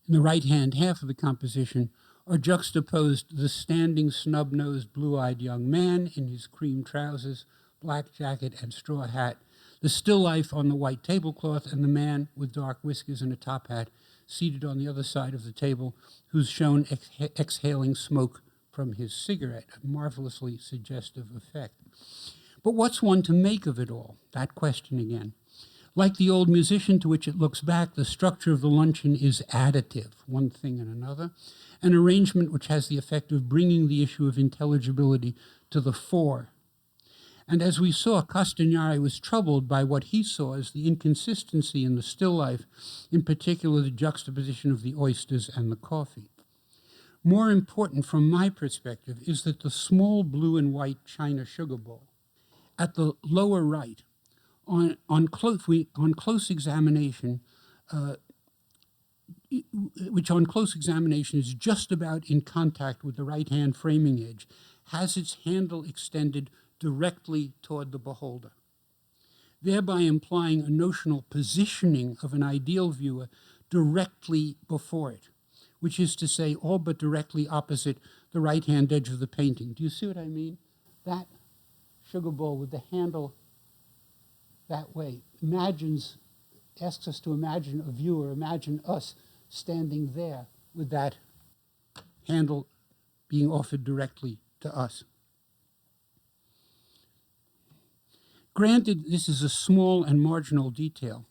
in the right-hand half of the composition are juxtaposed the standing snub-nosed, blue-eyed young man in his cream trousers, black jacket, and straw hat, the still life on the white tablecloth, and the man with dark whiskers and a top hat seated on the other side of the table, who's shown exhaling smoke from his cigarette, a marvelously suggestive effect. But what's one to make of it all? That question again. Like the old musician to which it looks back, the structure of the luncheon is additive, one thing and another, an arrangement which has the effect of bringing the issue of intelligibility to the fore. And as we saw, Castagnari was troubled by what he saw as the inconsistency in the still life, in particular the juxtaposition of the oysters and the coffee. More important from my perspective is that the small blue and white china sugar bowl at the lower right, on close examination, which on close examination is just about in contact with the right-hand framing edge, has its handle extended directly toward the beholder, thereby implying a notional positioning of an ideal viewer directly before it, which is to say all but directly opposite the right-hand edge of the painting. Do you see what I mean? That sugar bowl with the handle that way asks us to imagine a viewer, imagine us standing there with that handle being offered directly to us. Granted, this is a small and marginal detail,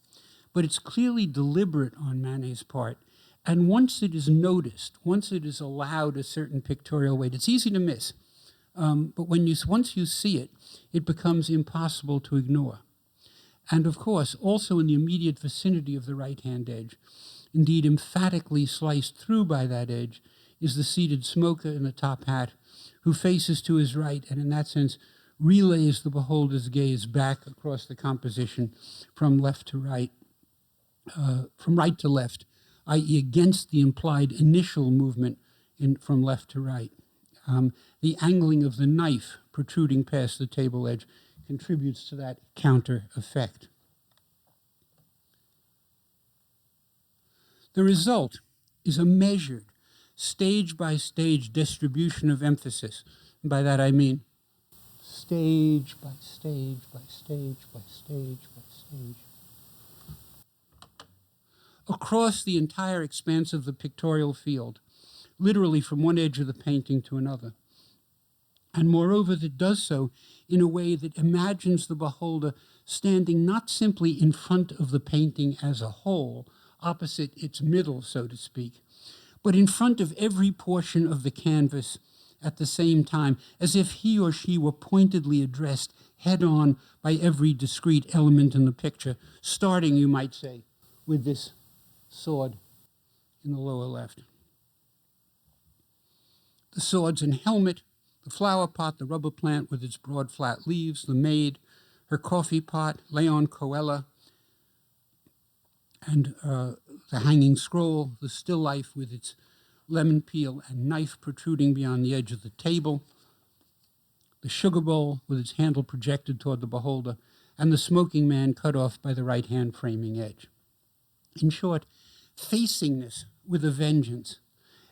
but it's clearly deliberate on Manet's part. And once it is noticed, once it is allowed a certain pictorial weight, it's easy to miss. But once you see it, it becomes impossible to ignore. And of course, also in the immediate vicinity of the right-hand edge, indeed emphatically sliced through by that edge, is the seated smoker in the top hat, who faces to his right and in that sense relays the beholder's gaze back across the composition from left to right, from right to left, i.e. against the implied initial movement from left to right. The angling of the knife protruding past the table edge contributes to that counter effect. The result is a measured, stage-by-stage distribution of emphasis. And by that I mean stage by stage by stage by stage by stage. Across the entire expanse of the pictorial field, literally from one edge of the painting to another. And moreover, that does so in a way that imagines the beholder standing not simply in front of the painting as a whole, opposite its middle, so to speak, but in front of every portion of the canvas at the same time, as if he or she were pointedly addressed head-on by every discrete element in the picture, starting, you might say, with this sword in the lower left. The swords and helmet, the flower pot, the rubber plant with its broad flat leaves, the maid, her coffee pot, Leon Coella, and the hanging scroll, the still life with its lemon peel and knife protruding beyond the edge of the table, the sugar bowl with its handle projected toward the beholder, and the smoking man cut off by the right-hand framing edge. In short, facingness with a vengeance,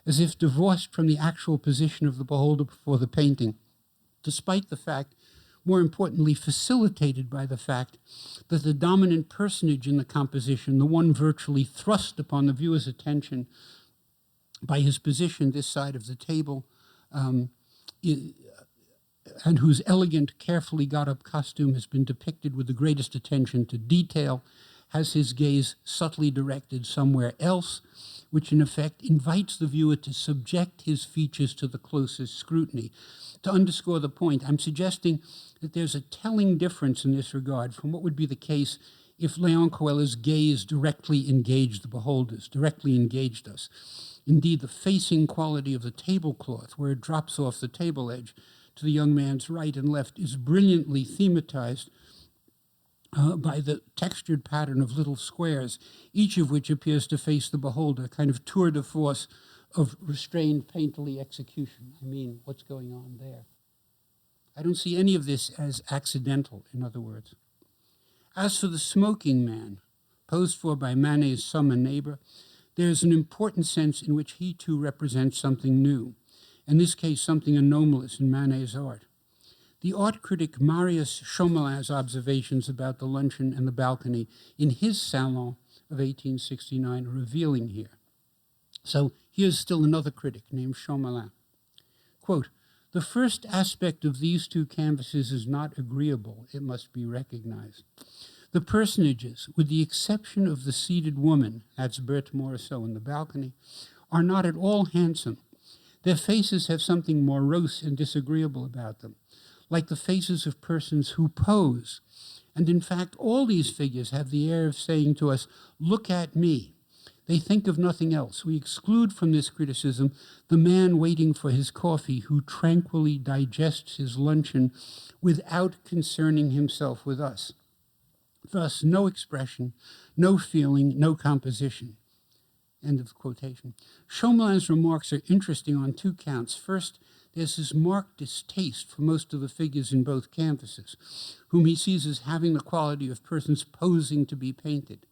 as if divorced from the actual position of the beholder before the painting, despite the fact, more importantly, facilitated by the fact that the dominant personage in the composition, the one virtually thrust upon the viewer's attention by his position this side of the table, and whose elegant, carefully got-up costume has been depicted with the greatest attention to detail, has his gaze subtly directed somewhere else, which in effect invites the viewer to subject his features to the closest scrutiny. To underscore the point, I'm suggesting that there's a telling difference in this regard from what would be the case if Leon Coella's gaze directly engaged the beholders, directly engaged us. Indeed, the facing quality of the tablecloth, where it drops off the table edge to the young man's right and left, is brilliantly thematized by the textured pattern of little squares, each of which appears to face the beholder, a kind of tour de force of restrained painterly execution. I mean, what's going on there? I don't see any of this as accidental, in other words. As for the smoking man, posed for by Manet's summer neighbor, there is an important sense in which he too represents something new, in this case something anomalous in Manet's art. The art critic Marius Chomelin's observations about the luncheon and the balcony in his salon of 1869 are revealing here. So here's still another critic named Chomelin. Quote, "The first aspect of these two canvases is not agreeable, it must be recognized. The personages, with the exception of the seated woman, that's Berthe Morisot in the balcony, are not at all handsome. Their faces have something morose and disagreeable about them, like the faces of persons who pose. And in fact, all these figures have the air of saying to us, 'Look at me.' They think of nothing else. We exclude from this criticism the man waiting for his coffee who tranquilly digests his luncheon without concerning himself with us. Thus, no expression, no feeling, no composition." End of quotation. Chomelin's remarks are interesting on two counts. First, there's his marked distaste for most of the figures in both canvases, whom he sees as having the quality of persons posing to be painted,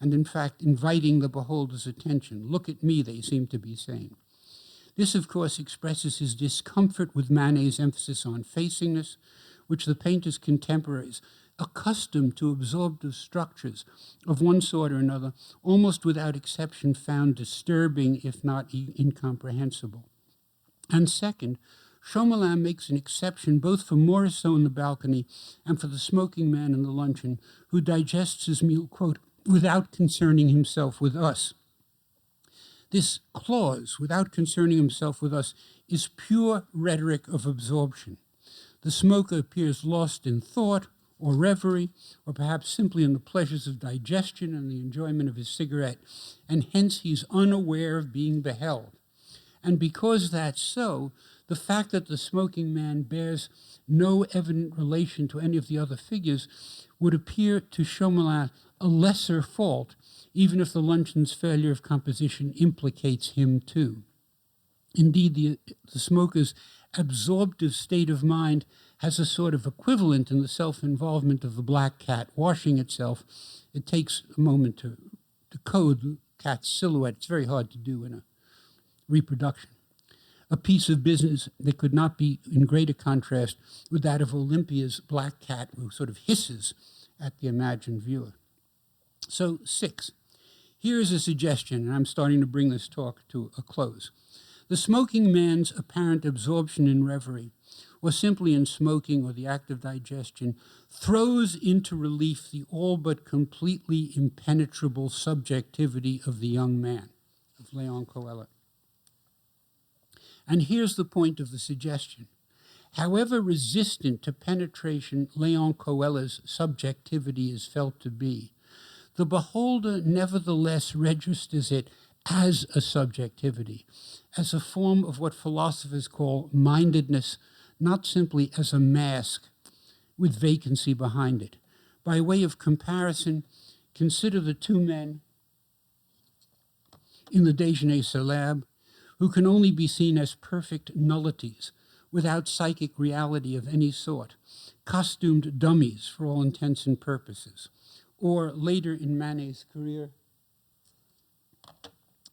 and in fact inviting the beholder's attention. "Look at me," they seem to be saying. This, of course, expresses his discomfort with Manet's emphasis on facingness, which the painter's contemporaries, accustomed to absorptive structures of one sort or another, almost without exception found disturbing, if not incomprehensible. And second, Chomelin makes an exception both for Morisot in the balcony and for the smoking man in the luncheon, who digests his meal, quote, without concerning himself with us. This clause, without concerning himself with us, is pure rhetoric of absorption. The smoker appears lost in thought or reverie, or perhaps simply in the pleasures of digestion and the enjoyment of his cigarette, and hence he's unaware of being beheld. And because that's so, the fact that the smoking man bears no evident relation to any of the other figures would appear to Chaumelin a lesser fault, even if the luncheon's failure of composition implicates him too. Indeed, the smoker's absorptive state of mind has a sort of equivalent in the self-involvement of the black cat washing itself. It takes a moment to code the cat's silhouette. It's very hard to do in a reproduction. A piece of business that could not be in greater contrast with that of Olympia's black cat, who sort of hisses at the imagined viewer. So 6. Here is a suggestion, and I'm starting to bring this talk to a close. The smoking man's apparent absorption in reverie, or simply in smoking or the act of digestion, throws into relief the all but completely impenetrable subjectivity of the young man, of Léon Coellet. And here's the point of the suggestion. However resistant to penetration Léon Coellet's subjectivity is felt to be, the beholder nevertheless registers it as a subjectivity, as a form of what philosophers call mindedness, not simply as a mask with vacancy behind it. By way of comparison, consider the two men in the Déjeuner Célèbre who can only be seen as perfect nullities, without psychic reality of any sort, costumed dummies for all intents and purposes. Or later in Manet's career,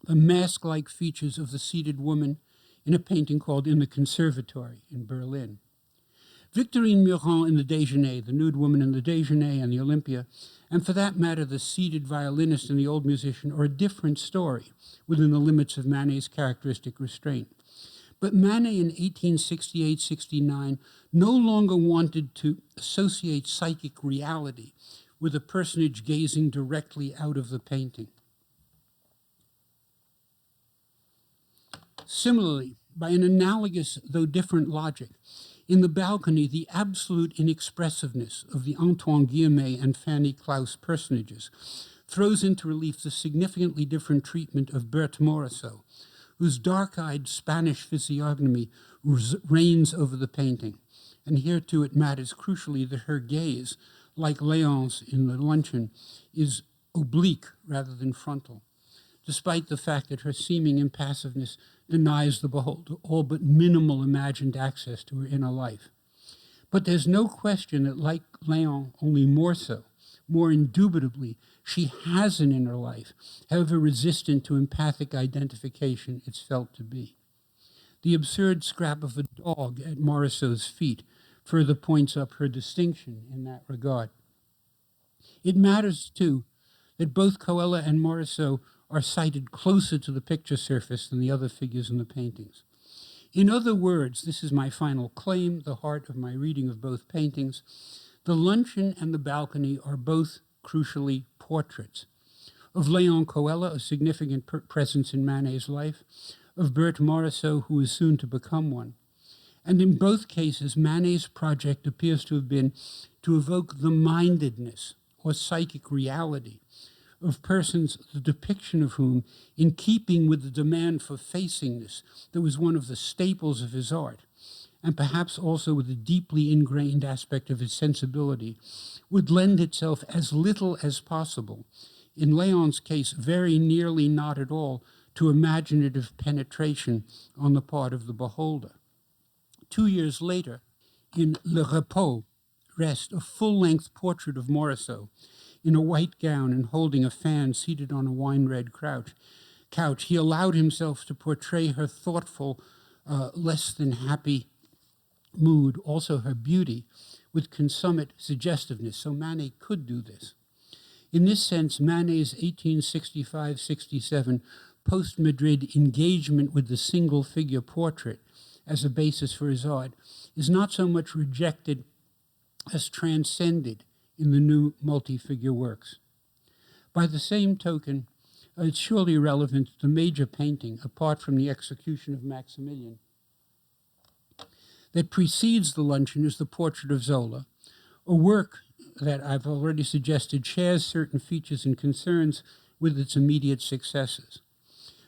the mask-like features of the seated woman in a painting called In the Conservatory in Berlin. Victorine Meurent in the Déjeuner, the nude woman in the Déjeuner and the Olympia, and for that matter, the seated violinist and the old musician are a different story within the limits of Manet's characteristic restraint. But Manet in 1868-69 no longer wanted to associate psychic reality with a personage gazing directly out of the painting. Similarly, by an analogous though different logic, in the balcony, the absolute inexpressiveness of the Antoine Guillemet and Fanny Claus personages throws into relief the significantly different treatment of Berthe Morisot, whose dark-eyed Spanish physiognomy reigns over the painting. And here too it matters crucially that her gaze, like Léon's in the Luncheon, is oblique rather than frontal, despite the fact that her seeming impassiveness denies the beholder all but minimal imagined access to her inner life. But there's no question that, like Léon, only more so, more indubitably, she has an inner life, however resistant to empathic identification it's felt to be. The absurd scrap of a dog at Morisot's feet further points up her distinction in that regard. It matters, too, that both Coellet and Morisot are sited closer to the picture surface than the other figures in the paintings. In other words, this is my final claim, the heart of my reading of both paintings, the Luncheon and the balcony are both crucially portraits. Of Léon Coellet, a significant presence in Manet's life, of Berthe Morisot, who is soon to become one. And in both cases, Manet's project appears to have been to evoke the mindedness or psychic reality of persons, the depiction of whom, in keeping with the demand for facingness that was one of the staples of his art, and perhaps also with a deeply ingrained aspect of his sensibility, would lend itself as little as possible, in Léon's case very nearly not at all, to imaginative penetration on the part of the beholder. 2 years later, in Le Repos, Rest, a full-length portrait of Morisot, in a white gown and holding a fan seated on a wine-red couch, he allowed himself to portray her thoughtful, less than happy mood, also her beauty, with consummate suggestiveness. So Manet could do this. In this sense, Manet's 1865-67 post-Madrid engagement with the single-figure portrait as a basis for his art is not so much rejected as transcended in the new multi-figure works. By the same token, it's surely relevant to the major painting, apart from the execution of Maximilian, that precedes the Luncheon is the portrait of Zola, a work that I've already suggested shares certain features and concerns with its immediate successors.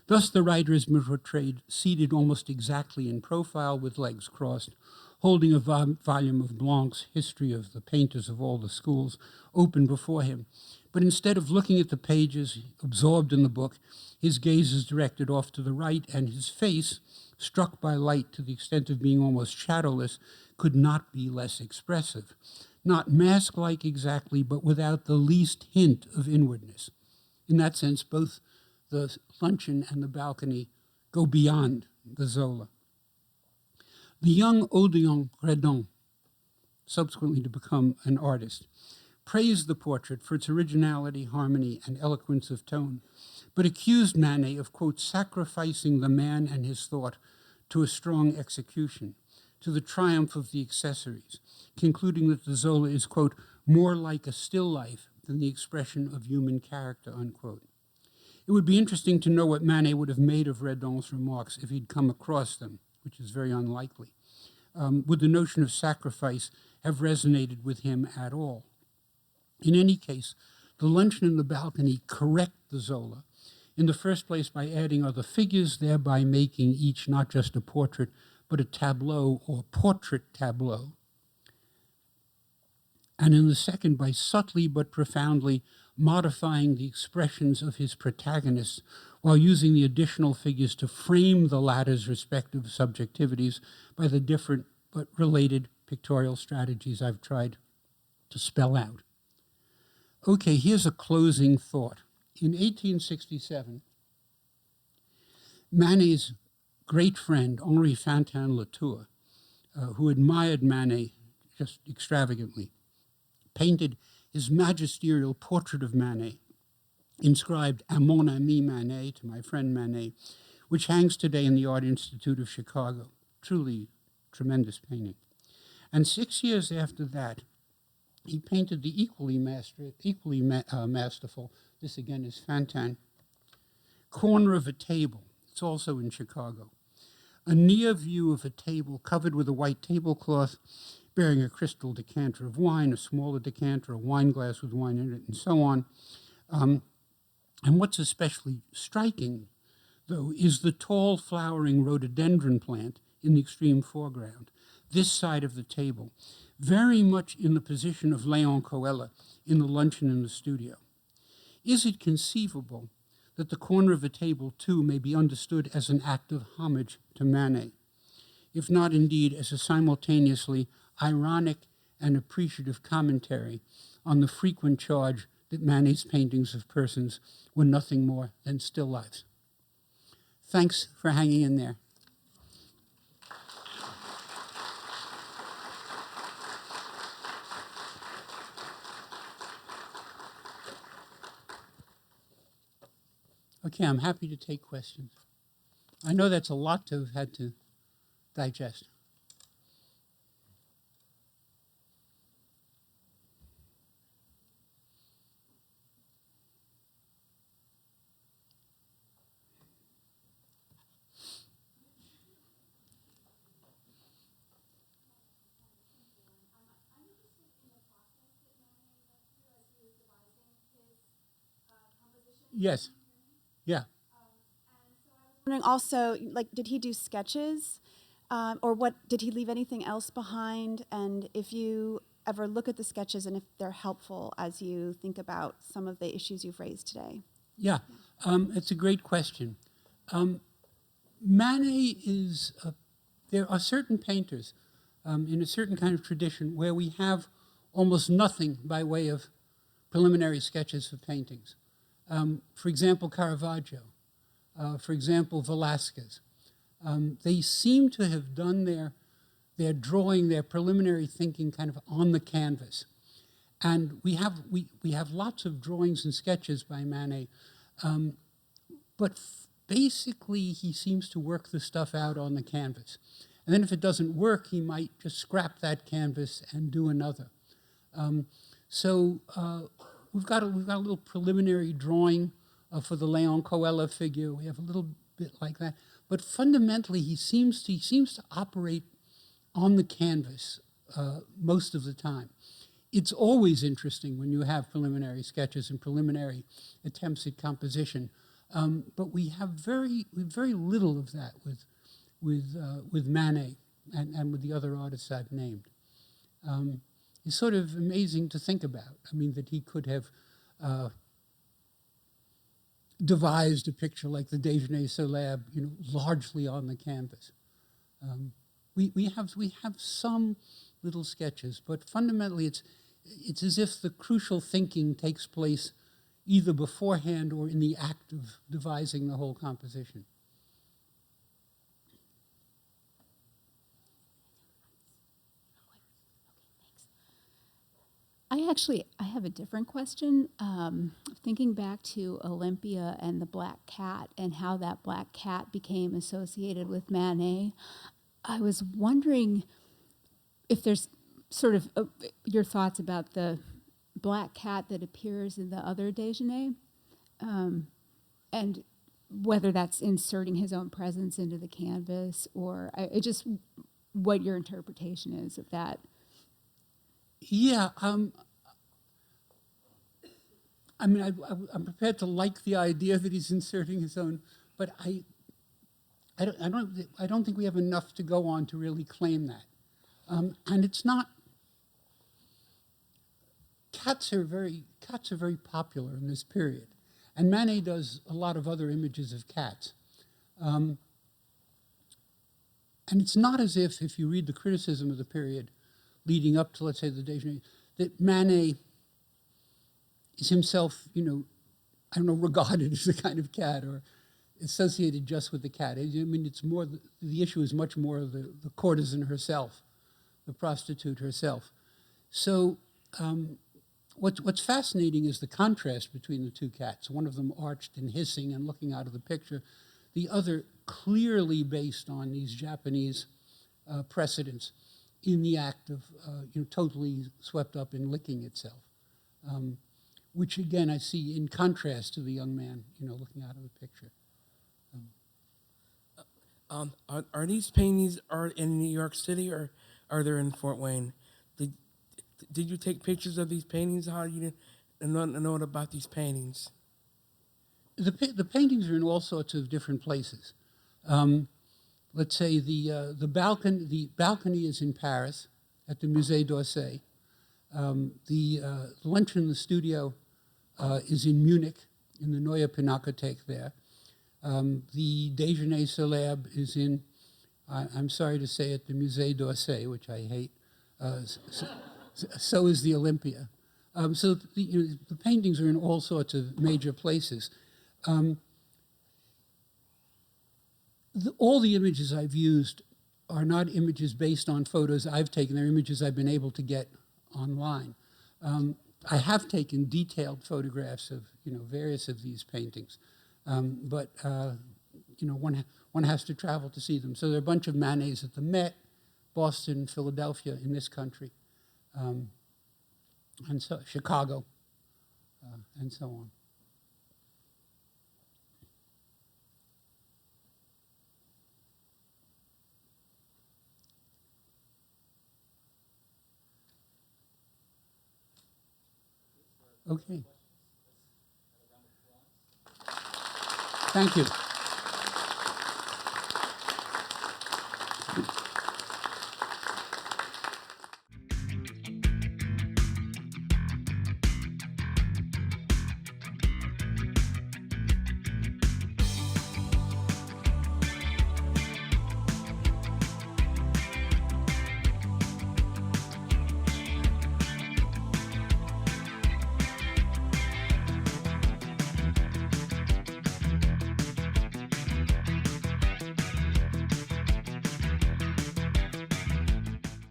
Thus, the writer is portrayed seated almost exactly in profile with legs crossed, holding a volume of Blanc's History of the Painters of All the Schools open before him. But instead of looking at the pages, absorbed in the book, his gaze is directed off to the right, and his face, struck by light to the extent of being almost shadowless, could not be less expressive. Not mask-like exactly, but without the least hint of inwardness. In that sense, both the Luncheon and the balcony go beyond the Zola. The young Odilon Redon, subsequently to become an artist, praised the portrait for its originality, harmony, and eloquence of tone, but accused Manet of, quote, sacrificing the man and his thought to a strong execution, to the triumph of the accessories, concluding that the Zola is, quote, more like a still life than the expression of human character, unquote. It would be interesting to know what Manet would have made of Redon's remarks if he'd come across them, which is very unlikely. Would the notion of sacrifice have resonated with him at all? In any case, the Luncheon and the balcony correct the Zola, in the first place by adding other figures, thereby making each not just a portrait, but a tableau or portrait tableau. And in the second, by subtly but profoundly modifying the expressions of his protagonists while using the additional figures to frame the latter's respective subjectivities by the different but related pictorial strategies I've tried to spell out. Okay, here's a closing thought. In 1867, Manet's great friend, Henri Fantin-Latour, who admired Manet just extravagantly, painted his magisterial portrait of Manet, inscribed "À mon ami Manet," to my friend Manet, which hangs today in the Art Institute of Chicago. Truly tremendous painting. And 6 years after that, he painted the equally masterful, this again is Fantin, corner of a table. It's also in Chicago. A near view of a table covered with a white tablecloth bearing a crystal decanter of wine, a smaller decanter, a wine glass with wine in it, and so on. And what's especially striking, though, is the tall flowering rhododendron plant in the extreme foreground, this side of the table, very much in the position of Léon Coella in the Luncheon in the Studio. Is it conceivable that the corner of a table, too, may be understood as an act of homage to Manet, if not indeed as a simultaneously ironic and appreciative commentary on the frequent charge that Manet's paintings of persons were nothing more than still lives? Thanks for hanging in there. Okay, I'm happy to take questions. I know that's a lot to have had to digest. Yes. Yeah. Wondering also, like, did he do sketches, or what? Did he leave anything else behind? And if you ever look at the sketches, and if they're helpful as you think about some of the issues you've raised today. Yeah, it's a great question. Manet is. There are certain painters in a certain kind of tradition where we have almost nothing by way of preliminary sketches for paintings. For example, Caravaggio. For example, Velázquez. They seem to have done their drawing, their preliminary thinking kind of on the canvas. And we have lots of drawings and sketches by Manet, but basically he seems to work the stuff out on the canvas. And then if it doesn't work, he might just scrap that canvas and do another. So we've got a little preliminary drawing for the Leon Coelho figure. We have a little bit like that, but fundamentally he seems to operate on the canvas most of the time. It's always interesting when you have preliminary sketches and preliminary attempts at composition, but we have very little of that with Manet and with the other artists I've named. It's sort of amazing to think about. I mean, that he could have devised a picture like the Déjeuner sur l'herbe, largely on the canvas. We have some little sketches, but fundamentally it's as if the crucial thinking takes place either beforehand or in the act of devising the whole composition. I have a different question. Thinking back to Olympia and the black cat and how that black cat became associated with Manet, I was wondering if there's sort of your thoughts about the black cat that appears in the other Déjeuner, and whether that's inserting his own presence into the canvas, or just what your interpretation is of that. Yeah, I mean, I'm prepared to like the idea that he's inserting his own, but I don't think we have enough to go on to really claim that. And it's not. Cats are very popular in this period, and Manet does a lot of other images of cats. And it's not as if you read the criticism of the period leading up to, let's say, the Déjeuner, that Manet is himself, regarded as a kind of cat or associated just with the cat. I mean, it's more, the issue is much more the courtesan herself, the prostitute herself. So what's fascinating is the contrast between the two cats, one of them arched and hissing and looking out of the picture, the other clearly based on these Japanese precedents in the act of totally swept up in licking itself, which again I see in contrast to the young man looking out of the picture. Are these paintings in New York City or are they in Fort Wayne? Did you take pictures of these paintings? How you know about these paintings? The paintings are in all sorts of different places. Let's say the balcony is in Paris at the Musée d'Orsay. The Luncheon in the studio is in Munich in the Neue Pinakothek there. The Déjeuner sur l'herbe is in, I'm sorry to say it, the Musée d'Orsay, which I hate. So is the Olympia. So the paintings are in all sorts of major places. All the images I've used are not images based on photos I've taken. They're images I've been able to get online. I have taken detailed photographs of various of these paintings, but one has to travel to see them. So there are a bunch of Manets at the Met, Boston, Philadelphia, in this country, and so Chicago, and so on. Okay. Thank you.